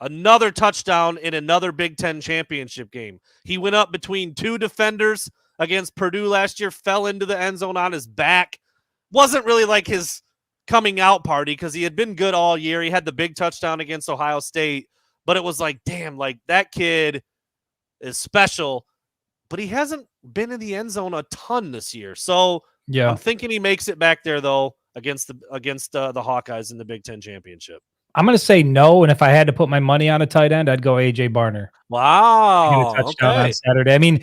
Another touchdown in another Big Ten championship game. He went up between 2 defenders against Purdue last year, fell into the end zone on his back. Wasn't really like his coming out party because he had been good all year. He had the big touchdown against Ohio State. But it was damn, that kid is special, but he hasn't been in the end zone a ton this year. So yeah, I'm thinking he makes it back there though against the Hawkeyes in the Big Ten championship. I'm going to say no, and if I had to put my money on a tight end, I'd go AJ Barner. Wow, touchdown on Saturday. I mean,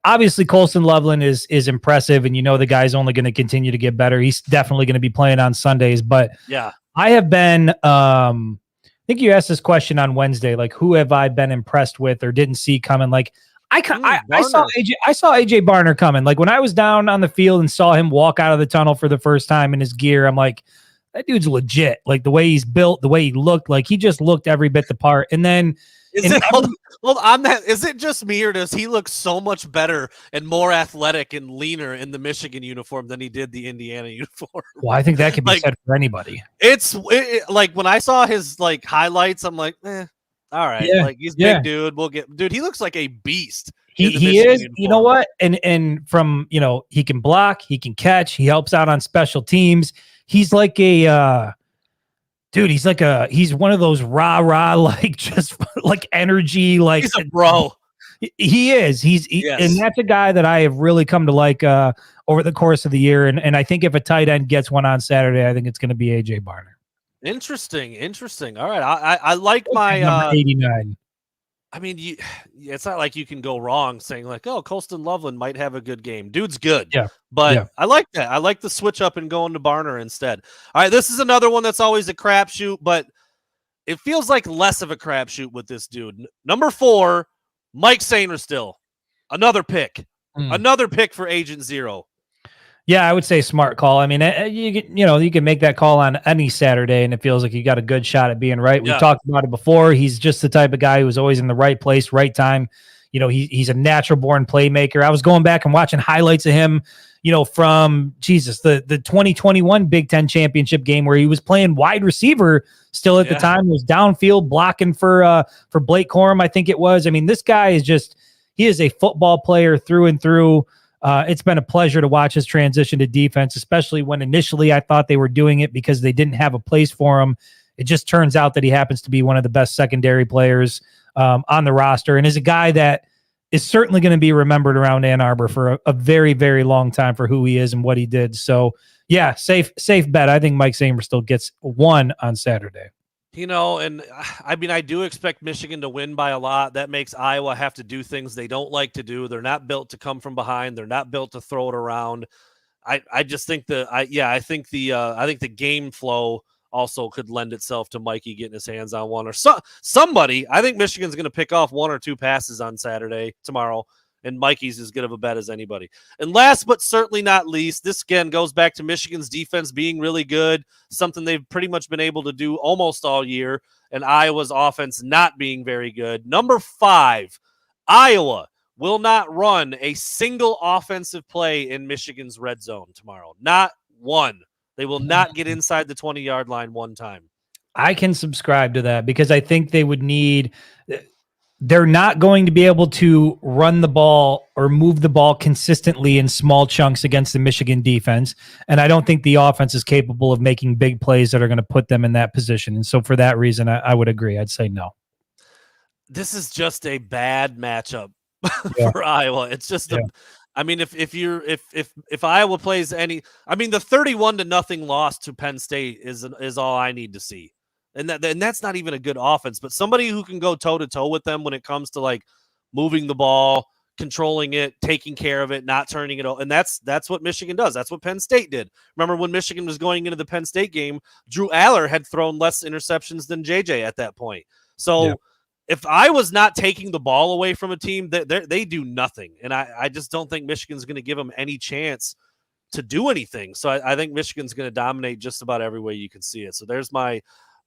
obviously Colston Loveland is impressive, and the guy's only going to continue to get better. He's definitely going to be playing on Sundays, but yeah, I have been. I think you asked this question on Wednesday, who have I been impressed with or didn't see coming? I saw AJ Barner coming. When I was down on the field and saw him walk out of the tunnel for the first time in his gear, I'm like, that dude's legit. The way he's built, the way he looked, he just looked every bit the part. And then hold on that. Is it just me or does he look so much better and more athletic and leaner in the Michigan uniform than he did the Indiana uniform? Well, I think that can be said for anybody. When I saw his highlights, I'm like, all right. Yeah, he's big dude. Dude, he looks like a beast. He is, uniform. You know what? And from, he can block, he can catch, he helps out on special teams. He's like a dude, he's one of those rah, just energy, he's a bro. He is. Yes. And that's a guy that I have really come to like over the course of the year. And I think if a tight end gets one on Saturday, I think it's going to be AJ Barner. Interesting. All right. I like my number 89. I mean, it's not like you can go wrong saying Colston Loveland might have a good game. Dude's good. Yeah. But yeah. I like that. I like the switch up and going to Barner instead. All right. This is another one that's always a crapshoot, but it feels like less of a crapshoot with this dude. Number 4, Mike Sainristil. Another pick. Another pick for Agent Zero. Yeah, I would say smart call. I mean, you can make that call on any Saturday, and it feels like you got a good shot at being right. We've talked about it before. He's just the type of guy who's always in the right place, right time. He's a natural born playmaker. I was going back and watching highlights of him, from the 2021 Big Ten championship game where he was playing wide receiver still at the time. He was downfield blocking for Blake Corum, I think it was. I mean, this guy is he is a football player through and through. It's been a pleasure to watch his transition to defense, especially when initially I thought they were doing it because they didn't have a place for him. It just turns out that he happens to be one of the best secondary players on the roster and is a guy that is certainly going to be remembered around Ann Arbor for a very, very long time for who he is and what he did. So, yeah, safe bet. I think Mike Sainristil still gets one on Saturday. And I mean, I do expect Michigan to win by a lot. That makes Iowa have to do things they don't like to do. They're not built to come from behind. They're not built to throw it around. I just think I think the game flow also could lend itself to Mikey getting his hands on one or somebody. I think Michigan's going to pick off 1 or 2 passes on tomorrow, and Mikey's as good of a bet as anybody. And last but certainly not least, this again goes back to Michigan's defense being really good, something they've pretty much been able to do almost all year, and Iowa's offense not being very good. Number 5, Iowa will not run a single offensive play in Michigan's red zone tomorrow. Not one. They will not get inside the 20-yard line one time. I can subscribe to that because I think they would need – they're not going to be able to run the ball or move the ball consistently in small chunks against the Michigan defense, and I don't think the offense is capable of making big plays that are going to put them in that position. And so for that reason, I would agree. I'd say no. This is just a bad matchup for Iowa. It's just I mean, if Iowa plays any, I mean, the 31-0 loss to Penn State is all I need to see, and that's not even a good offense. But somebody who can go toe to toe with them when it comes to like moving the ball, controlling it, taking care of it, not turning it over, and that's what Michigan does. That's what Penn State did. Remember when Michigan was going into the Penn State game, Drew Aller had thrown less interceptions than JJ at that point. So. If I was not taking the ball away from a team, they do nothing. And I just don't think Michigan's going to give them any chance to do anything. So I think Michigan's going to dominate just about every way you can see it. So there's my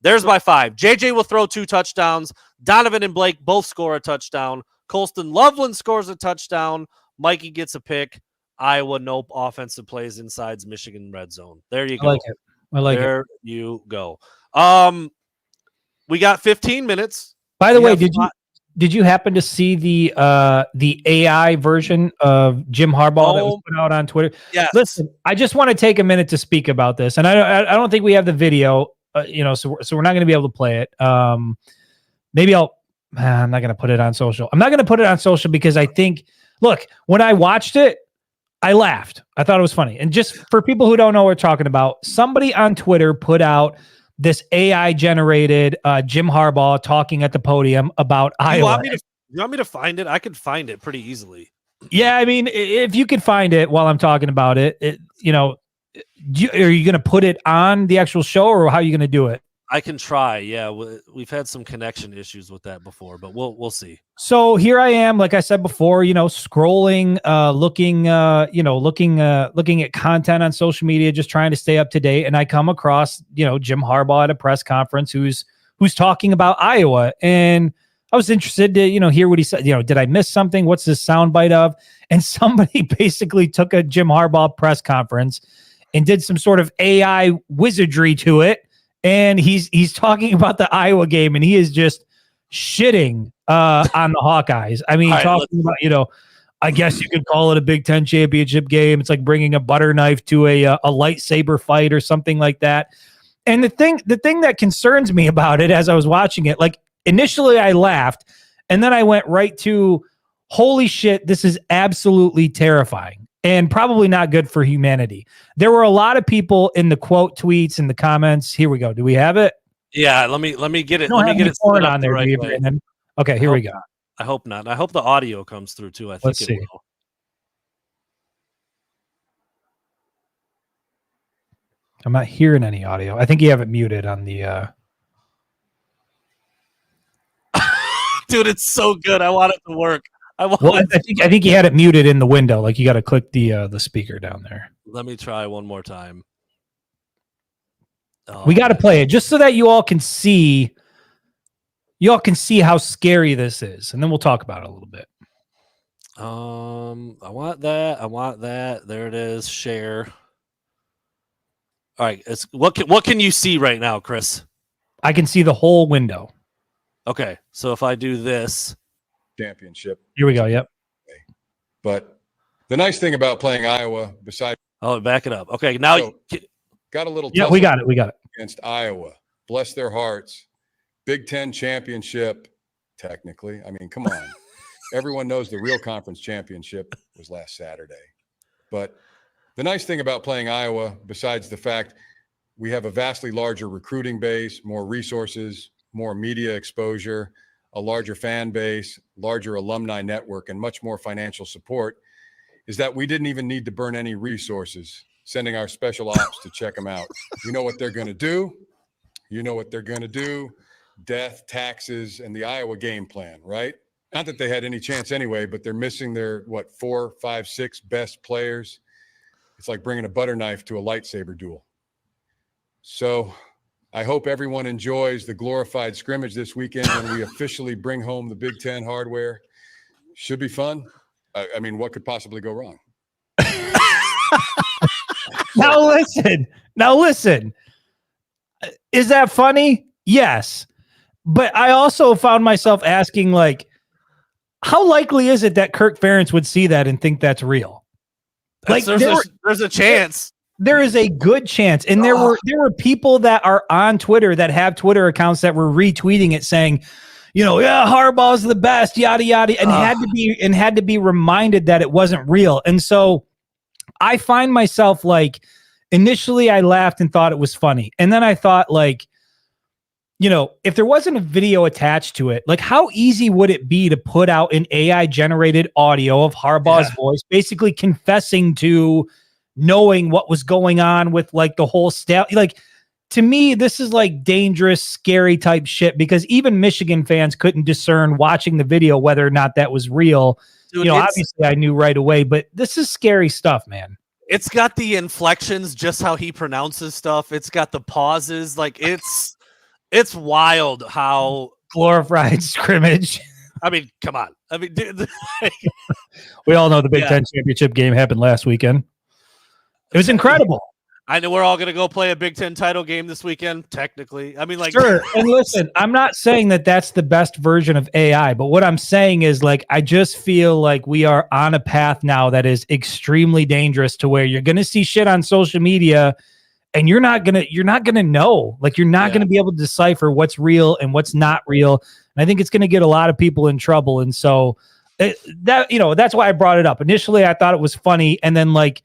5. JJ will throw 2 touchdowns. Donovan and Blake both score a touchdown. Colston Loveland scores a touchdown. Mikey gets a pick. Iowa, no offensive plays inside Michigan red zone. There you go. I like it. There you go. We got 15 minutes. By the way, did you happen to see the AI version of Jim Harbaugh that was put out on Twitter? Yes. Listen, I just want to take a minute to speak about this, and I don't think we have the video, so we're not going to be able to play it. Maybe I'm not going to put it on social. I'm not going to put it on social because I think, look, when I watched it, I laughed. I thought it was funny. And just for people who don't know what we're talking about, somebody on Twitter put out this AI generated Jim Harbaugh talking at the podium about Iowa. You want me to find it? I could find it pretty easily. Yeah, I mean, if you could find it while I'm talking about it, are you going to put it on the actual show, or how are you going to do it? I can try. Yeah, we've had some connection issues with that before, but we'll see. So here I am, like I said before, scrolling, looking at content on social media, just trying to stay up to date, and I come across, Jim Harbaugh at a press conference who's talking about Iowa, and I was interested to, hear what he said. Did I miss something? What's this soundbite of? And somebody basically took a Jim Harbaugh press conference and did some sort of AI wizardry to it. And he's talking about the Iowa game, and he is just shitting on the Hawkeyes. I mean, talking about, I guess you could call it a Big Ten championship game. It's like bringing a butter knife to a lightsaber fight or something like that. And the thing that concerns me about it as I was watching it, like initially I laughed, and then I went right to, holy shit, this is absolutely terrifying. And probably not good for humanity. There were a lot of people in the quote tweets and the comments. Here we go. Do we have it? Yeah, let me get it. Let me get it set up the right way. Okay, here we go. I hope not. I hope the audio comes through too. I think it will. I'm not hearing any audio. I think you have it muted on the. Dude, it's so good. I want it to work. I think you had it muted in the window. Like you got to click the speaker down there. Let me try one more time. We got to play it just so that you all can see. You all can see how scary this is, and then we'll talk about it a little bit. I want that. There it is. Share. All right. What can you see right now, Chris? I can see the whole window. Okay. So if I do this. Championship. Here we go. Yep. But the nice thing about playing Iowa, besides back it up. Okay, now got a little. Yeah, we got it. Against Iowa. Bless their hearts. Big Ten championship. Technically, I mean, come on. Everyone knows the real conference championship was last Saturday. But the nice thing about playing Iowa, besides the fact we have a vastly larger recruiting base, more resources, more media exposure, a larger fan base, larger alumni network, and much more financial support, is that we didn't even need to burn any resources sending our special ops to check them out. You know what they're going to do. Death, taxes, and the Iowa game plan, right? Not that they had any chance anyway, but they're missing their 4, 5, 6 best players. It's like bringing a butter knife to a lightsaber duel. So I hope everyone enjoys the glorified scrimmage this weekend when we officially bring home the Big Ten hardware. Should be fun. I mean, what could possibly go wrong? Now listen. Is that funny? Yes. But I also found myself asking, like, how likely is it that Kirk Ferentz would see that and think that's real? Like, there's a chance. There is a good chance. And there were people that are on Twitter that have Twitter accounts that were retweeting it saying, yeah, Harbaugh's the best, yada yada, and had to be reminded that it wasn't real. And so I find myself, like, initially I laughed and thought it was funny. And then I thought, like, if there wasn't a video attached to it, like, how easy would it be to put out an AI generated audio of Harbaugh's voice, basically confessing to knowing what was going on with, like, the whole staff? Like, to me, this is like dangerous, scary type shit, because even Michigan fans couldn't discern watching the video whether or not that was real. Dude, obviously I knew right away, but this is scary stuff, man. It's got the inflections, just how he pronounces stuff. It's got the pauses. Like, it's wild how glorified scrimmage. I mean, come on. I mean, dude, we all know the Big Ten championship game happened last weekend. It was incredible. I know we're all going to go play a Big Ten title game this weekend, technically. I mean, like, sure. And listen, I'm not saying that that's the best version of AI, but what I'm saying is, like, I just feel like we are on a path now that is extremely dangerous, to where you're going to see shit on social media and you're not going to know, like, you're not going to be able to decipher what's real and what's not real. And I think it's going to get a lot of people in trouble. And so that's why I brought it up. Initially, I thought it was funny. And then, like,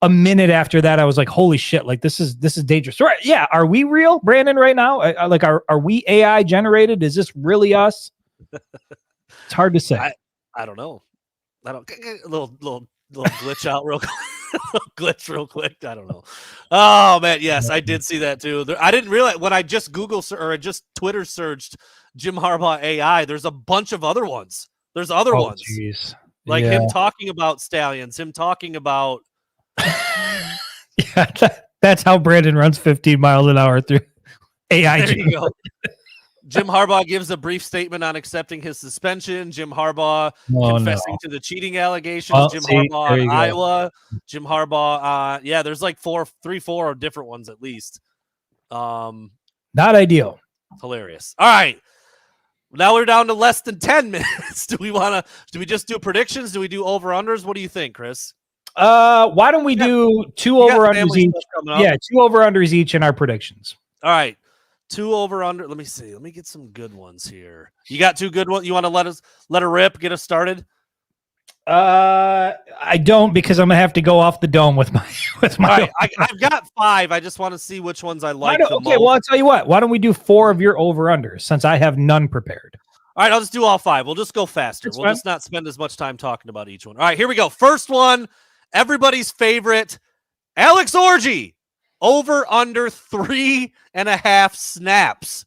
a minute after that, I was like, holy shit, like, this is dangerous. Right? Yeah. Are we real, Brandon, right now? Are we AI generated? Is this really us? It's hard to say. I don't know. A little glitch out real quick. Glitch real quick. I don't know. Oh man, yes, I did see that too. I didn't realize when I just Twitter searched Jim Harbaugh AI. There's a bunch of other ones. There's other ones. Geez. Like him talking about stallions. Him talking about. That's how Brandon runs 15 miles an hour through AI. There you go. Jim Harbaugh gives a brief statement on accepting his suspension. Jim Harbaugh confessing to the cheating allegations. Jim Harbaugh on Iowa. Jim Harbaugh. There's like 4 different ones at least. Not ideal. Hilarious. All right. Now we're down to less than 10 minutes. Do we just do predictions? Do we do over-unders? What do you think, Chris? Why don't we do 2 over-unders each? Yeah, 2 over-unders each in our predictions. All right. 2 over-under. Let me see. Let me get some good ones here. You got 2 good ones? You want to let her rip, get us started? I don't, because I'm gonna have to go off the dome with my All right, I've got 5. I just want to see which ones I like the most. Well, I'll tell you what. Why don't we do 4 of your over-unders, since I have none prepared? All right, I'll just do all 5. We'll just go faster. We'll just not spend as much time talking about each one. All right, here we go. First one, everybody's favorite, Alex Orji. Over under 3.5 snaps.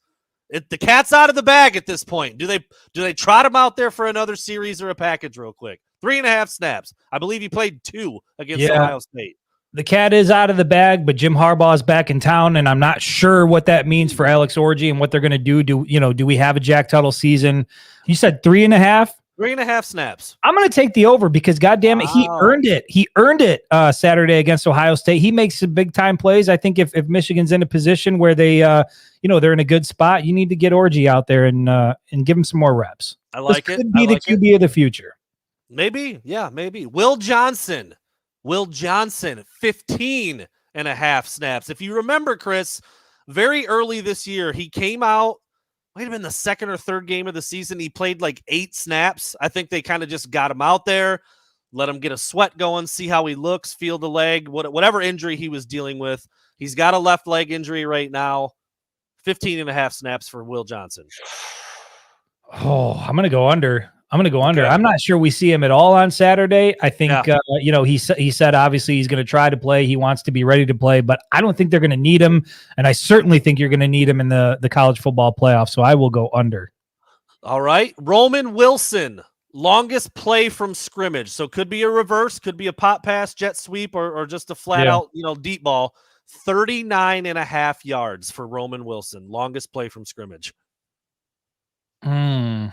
The cat's out of the bag at this point. Do they trot him out there for another series or a package real quick? 3.5 snaps. I believe he played 2 against Ohio State. The cat is out of the bag, but Jim Harbaugh is back in town, and I'm not sure what that means for Alex Orji and what they're going to do. Do we have a Jack Tuttle season? You said 3.5? 3.5 snaps. I'm going to take the over, because goddamn it, he earned it. He earned it Saturday against Ohio State. He makes some big time plays. I think if Michigan's in a position where they, they're in a good spot, you need to get Orji out there and give him some more reps. I like it. Could be the QB of the future. Maybe. Yeah, maybe. Will Johnson, 15.5 snaps. If you remember, Chris, very early this year, he came out, might have been the second or third game of the season. He played like 8 snaps. I think they kind of just got him out there, let him get a sweat going, see how he looks, feel the leg, whatever injury he was dealing with. He's got a left leg injury right now. 15.5 snaps for Will Johnson. Oh, I'm going to go under. I'm not sure we see him at all on Saturday. I think, he said obviously he's going to try to play. He wants to be ready to play, but I don't think they're going to need him. And I certainly think you're going to need him in the college football playoff. So I will go under. All right. Roman Wilson, longest play from scrimmage. So could be a reverse, could be a pop pass, jet sweep, or just a flat out, deep ball. 39.5 yards for Roman Wilson, longest play from scrimmage. I'll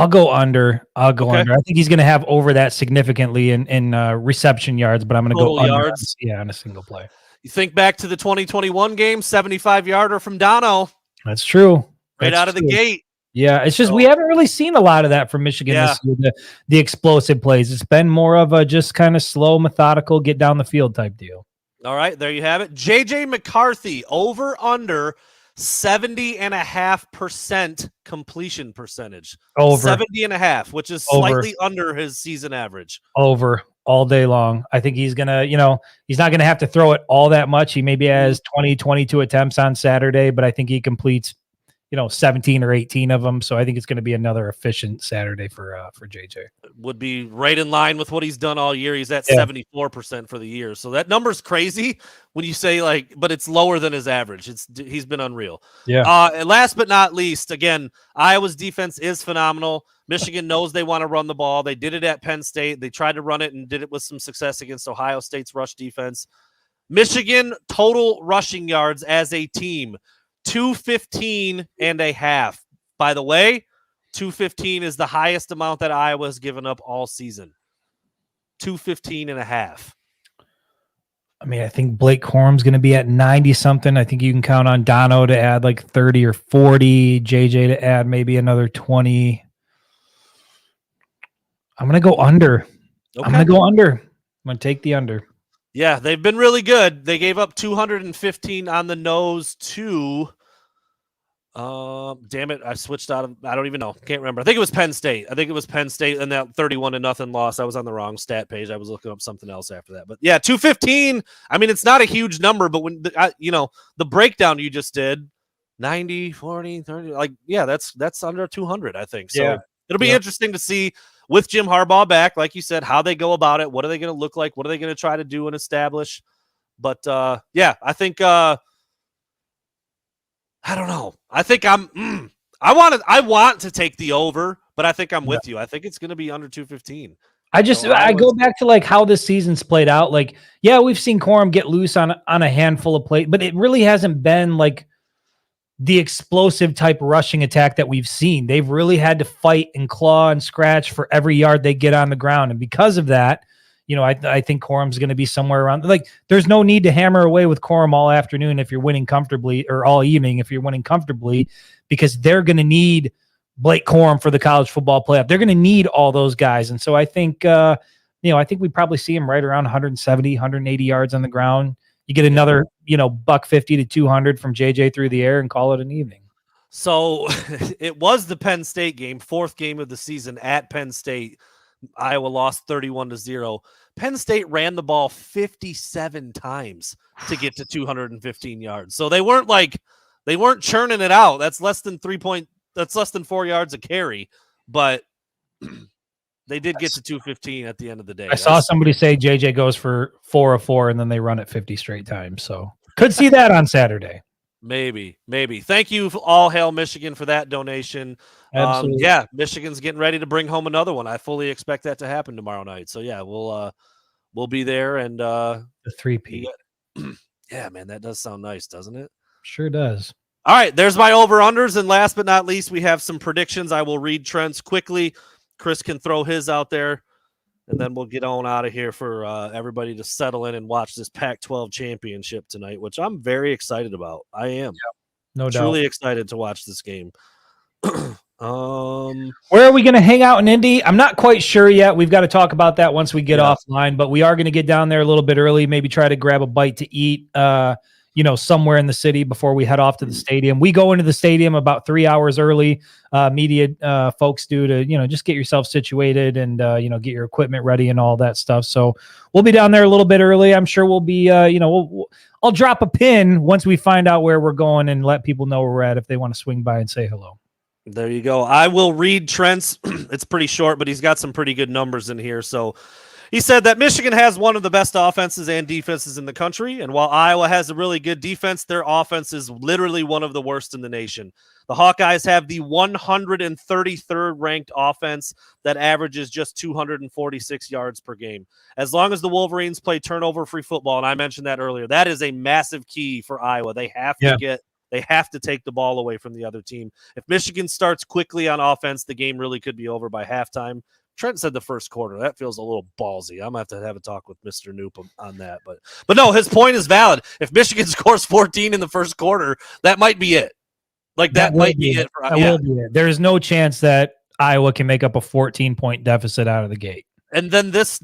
go under. Under. I think he's going to have over that significantly in reception yards, but I'm going to go under. Yards. On a single play. You think back to the 2021 game, 75-yarder from Dono. That's true. Right out of the gate. Yeah, it's just we haven't really seen a lot of that from Michigan this year, the explosive plays. It's been more of a just kind of slow, methodical, get down the field type deal. All right, there you have it. J.J. McCarthy, over under 70.5% completion percentage. Over 70.5, which is slightly under his season average. Over all day long. I think he's going to, he's not going to have to throw it all that much. He maybe has 20, 22 attempts on Saturday, but I think he completes 17 or 18 of them. So I think it's going to be another efficient Saturday for JJ. Would be right in line with what he's done all year. He's at 74% for the year. So that number's crazy when you say but it's lower than his average. He's been unreal. Yeah. And last but not least, again, Iowa's defense is phenomenal. Michigan knows they want to run the ball. They did it at Penn State. They tried to run it and did it with some success against Ohio State's rush defense. Michigan total rushing yards as a team, 215.5. By the way, 215 is the highest amount that Iowa has given up all season. 215.5. I mean, I think Blake Corum's going to be at 90 something. I think you can count on Dono to add like 30 or 40, JJ to add maybe another 20. I'm going to go under. Okay. I'm going to go under. I'm going to take the under. Yeah, they've been really good. They gave up 215 on the nose to damn it, I switched out of, I don't even know. Can't remember. I think it was Penn State. and that 31-0 loss. I was on the wrong stat page. I was looking up something else after that. But yeah, 215. I mean, it's not a huge number, but when the breakdown you just did, 90, 40, 30, that's under 200, I think. So it'll be interesting to see with Jim Harbaugh back, like you said, how they go about it. What are they going to look like? What are they going to try to do and establish? But I think I don't know. I think I want to take the over, but I think I'm with you. I think it's going to be under 215. I go back to like how this season's played out. Like, we've seen Corum get loose on a handful of plays, but it really hasn't been like the explosive type rushing attack that we've seen. They've really had to fight and claw and scratch for every yard they get on the ground. And because of that, I think Corum's going to be somewhere around. Like, there's no need to hammer away with Corum all afternoon if you're winning comfortably, or all evening if you're winning comfortably, because they're going to need Blake Corum for the college football playoff. They're going to need all those guys. And so I think, I think we probably see him right around 170, 180 yards on the ground. You get another, $150 to 200 from JJ through the air and call it an evening. So it was the Penn State game, fourth game of the season at Penn State. Iowa lost 31-0. Penn State ran the ball 57 times to get to 215 yards. So they weren't churning it out. That's less than 4 yards a carry, but they did get to 215 at the end of the day. I saw somebody say JJ goes for 4 of 4 and then they run it 50 straight times. So could see that on Saturday. Maybe. Thank you, All Hail Michigan, for that donation. Absolutely. Michigan's getting ready to bring home another one. I fully expect that to happen tomorrow night. So we'll be there, and the 3P. Yeah, man, that does sound nice, doesn't it? Sure does. All right, there's my over-unders, and last but not least, we have some predictions. I will read Trent's quickly. Chris can throw his out there, and then we'll get on out of here for everybody to settle in and watch this Pac-12 championship tonight, which I'm very excited about. I am. No doubt. Truly excited to watch this game. Where are we going to hang out in Indy? I'm not quite sure yet. We've got to talk about that once we get offline, but we are going to get down there a little bit early, maybe try to grab a bite to eat, somewhere in the city before we head off to the stadium. We go into the stadium about 3 hours early. Media folks do to, just get yourself situated and, get your equipment ready and all that stuff. So we'll be down there a little bit early. I'm sure we'll be, I'll drop a pin once we find out where we're going and let people know where we're at if they want to swing by and say hello. There you go. I will read Trent's. It's pretty short, but he's got some pretty good numbers in here. So he said that Michigan has one of the best offenses and defenses in the country. And while Iowa has a really good defense, their offense is literally one of the worst in the nation. The Hawkeyes have the 133rd ranked offense that averages just 246 yards per game. As long as the Wolverines play turnover-free football, and I mentioned that earlier, that is a massive key for Iowa. They have to take the ball away from the other team. If Michigan starts quickly on offense, the game really could be over by halftime. Trent said the first quarter. That feels a little ballsy. I'm going to have a talk with Mr. Noop on that. But no, his point is valid. If Michigan scores 14 in the first quarter, that might be it. Like that might be it. Will be it. There is no chance that Iowa can make up a 14-point deficit out of the gate. And then this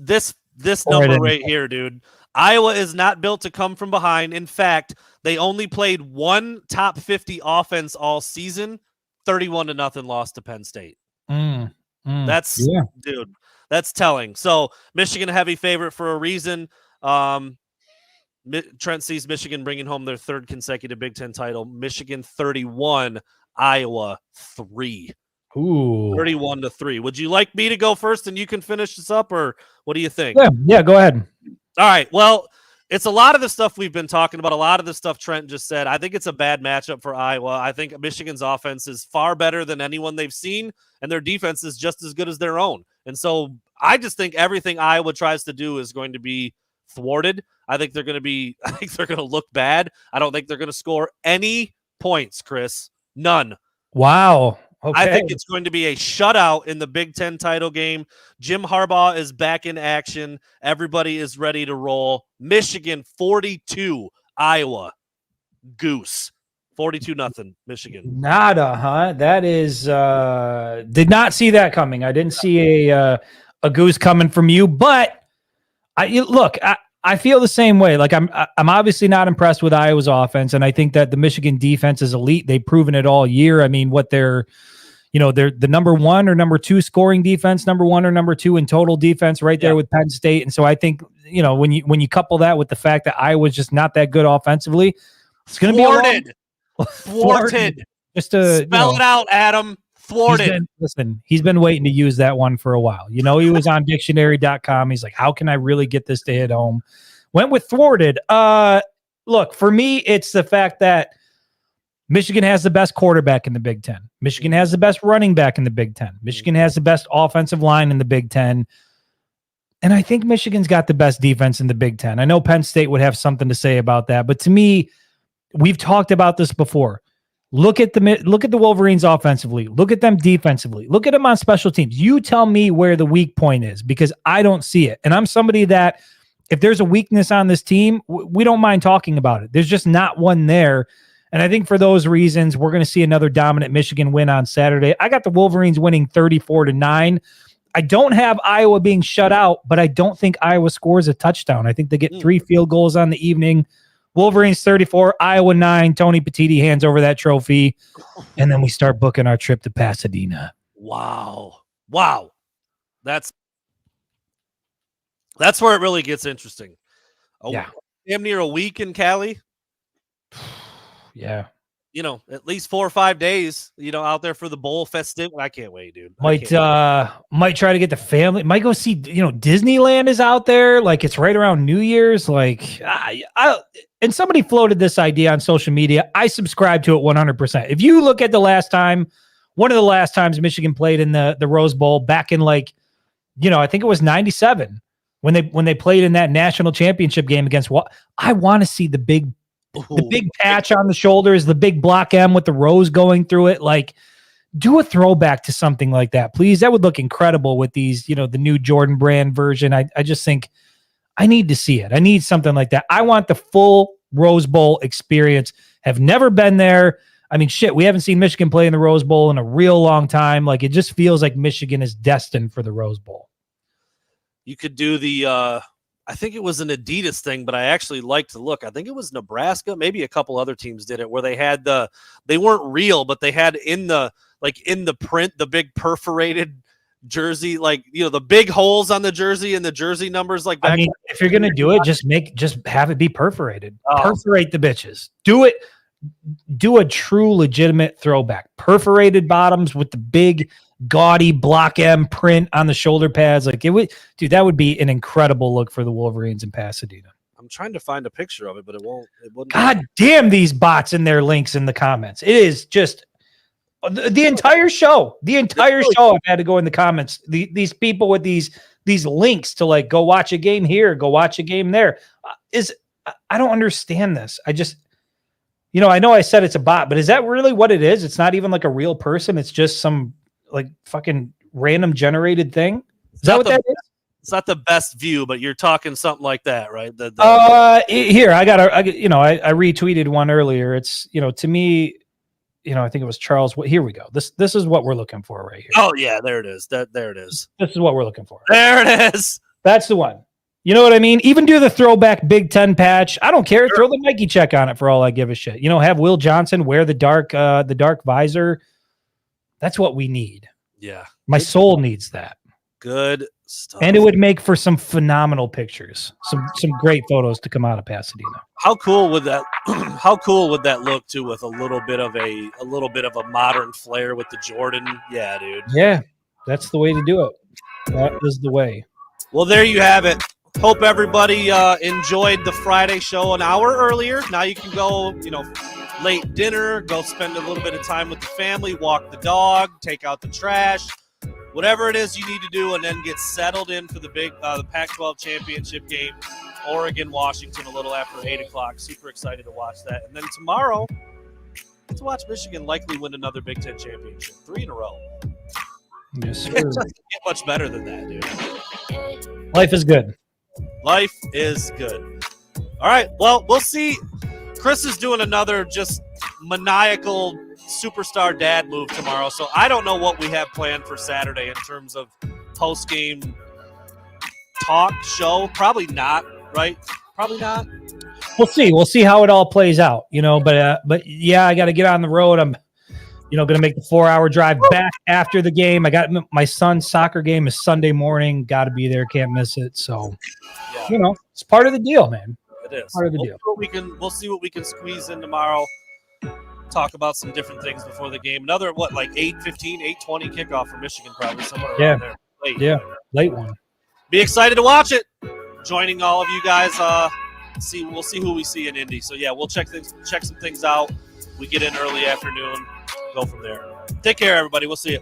number right here, dude. Iowa is not built to come from behind. In fact, they only played one top 50 offense all season. 31-0 loss to Penn State. Dude, that's telling. So Michigan a heavy favorite for a reason. Trent sees Michigan bringing home their third consecutive Big Ten title. Michigan 31, Iowa 3. Ooh, 31-3. Would you like me to go first and you can finish this up, or what do you think? Yeah, go ahead. All right. Well, it's a lot of the stuff we've been talking about, a lot of the stuff Trent just said. I think it's a bad matchup for Iowa. I think Michigan's offense is far better than anyone they've seen, and their defense is just as good as their own. And so I just think everything Iowa tries to do is going to be thwarted. I think they're going to look bad. I don't think they're going to score any points, Chris. None. Wow. Okay. I think it's going to be a shutout in the Big Ten title game. Jim Harbaugh is back in action. Everybody is ready to roll. Michigan 42, Iowa Goose 42-0 Michigan. Nada, huh? That is did not see that coming. I didn't see a goose coming from you, but I feel the same way. Like I'm obviously not impressed with Iowa's offense, and I think that the Michigan defense is elite. They've proven it all year. I mean, they're the number one or number two scoring defense, number one or number two in total defense, right there with Penn State. And so I think when you couple that with the fact that Iowa's just not that good offensively, it's going to be thwarted. Just to spell it out, Adam. Thwarted. He's been waiting to use that one for a while. He was on dictionary.com. He's like, how can I really get this to hit home? Went with thwarted. Look, for me, it's the fact that Michigan has the best quarterback in the Big Ten. Michigan has the best running back in the Big Ten. Michigan has the best offensive line in the Big Ten. And I think Michigan's got the best defense in the Big Ten. I know Penn State would have something to say about that, but to me, we've talked about this before. Look at the Wolverines offensively. Look at them defensively. Look at them on special teams. You tell me where the weak point is, because I don't see it. And I'm somebody that if there's a weakness on this team, we don't mind talking about it. There's just not one there. And I think for those reasons, we're going to see another dominant Michigan win on Saturday. I got the Wolverines winning 34-9. I don't have Iowa being shut out, but I don't think Iowa scores a touchdown. I think they get 3 field goals on the evening. Wolverines 34, Iowa 9. Tony Petitti hands over that trophy. And then we start booking our trip to Pasadena. Wow. That's where it really gets interesting. Damn near a week in Cali. Yeah. At least 4 or 5 days, out there for the bowl festivity. I can't wait, dude. Might try to get the family. Might go see, Disneyland is out there. Like it's right around New Year's. Like and somebody floated this idea on social media. I subscribe to it 100%. If you look at one of the last times Michigan played in the Rose Bowl back in I think it was 97 when they played in that national championship game against I want to see the big patch on the shoulders, the big block M with the rose going through it. Like, do a throwback to something like that, please. That would look incredible with these, the new Jordan brand version. I just think I need to see it. I need something like that. I want the full Rose Bowl experience. Have never been there. I mean, shit, we haven't seen Michigan play in the Rose Bowl in a real long time. Like, it just feels like Michigan is destined for the Rose Bowl. You could do the I think it was an Adidas thing, but I actually like to look. I think it was Nebraska. Maybe a couple other teams did it where they had they weren't real, but they had in the print, the big perforated jersey, the big holes on the jersey and the jersey numbers. Like, I mean, if you're going to do it, just have it be perforated. Perforate the bitches. Do it. Do a true legitimate throwback. Perforated bottoms with the big gaudy block M print on the shoulder pads. Like, that would be an incredible look for the Wolverines in Pasadena. I'm trying to find a picture of it, but it wouldn't. God damn these bots and their links in the comments. It is just The entire show. I've had to go in the comments. These people with these links to like go watch a game here, go watch a game there. I don't understand this. I just, I know I said it's a bot, but is that really what it is? It's not even like a real person. It's just some like fucking random generated thing. Is that what that is? It's not the best view, but you're talking something like that, right? Here I retweeted one earlier. It's, to me, I think it was Charles. Here we go. This is what we're looking for right here. Oh yeah, there it is. There it is. This is what we're looking for. There it is. That's the one. You know what I mean? Even do the throwback Big Ten patch. I don't care. Sure. Throw the Nike check on it for all I give a shit. Have Will Johnson wear the dark visor. That's what we need. Yeah. My soul needs that. Good stuff. And it would make for some phenomenal pictures. Some great photos to come out of Pasadena. How cool would that look too, with a little bit of a modern flair with the Jordan? Yeah, dude. Yeah. That's the way to do it. That is the way. Well, there you have it. Hope everybody enjoyed the Friday show an hour earlier. Now you can go, late dinner, go spend a little bit of time with the family, walk the dog, take out the trash, whatever it is you need to do, and then get settled in for the the Pac-12 championship game, Oregon, Washington, a little after 8 o'clock. Super excited to watch that. And then tomorrow, get to watch Michigan likely win another Big Ten championship, 3 in a row. Yes, sir. It doesn't get much better than that, dude. Life is good. Life is good. All right. Well, we'll see. Chris is doing another just maniacal superstar dad move tomorrow. So I don't know what we have planned for Saturday in terms of post-game talk show. Probably not, right? Probably not. We'll see. We'll see how it all plays out, but yeah, I got to get on the road. I'm, going to make the 4-hour drive back after the game. I got my son's soccer game is Sunday morning. Got to be there. Can't miss it. So, it's part of the deal, man. It is. Part of the deal. We'll see what we can squeeze in tomorrow. Talk about some different things before the game. Another, 8:15, 8:20 kickoff for Michigan, probably somewhere around there. Late. Yeah, late one. Be excited to watch it. Joining all of you guys. We'll see who we see in Indy. So yeah, we'll check some things out. We get in early afternoon. Go from there. Take care, everybody. We'll see you.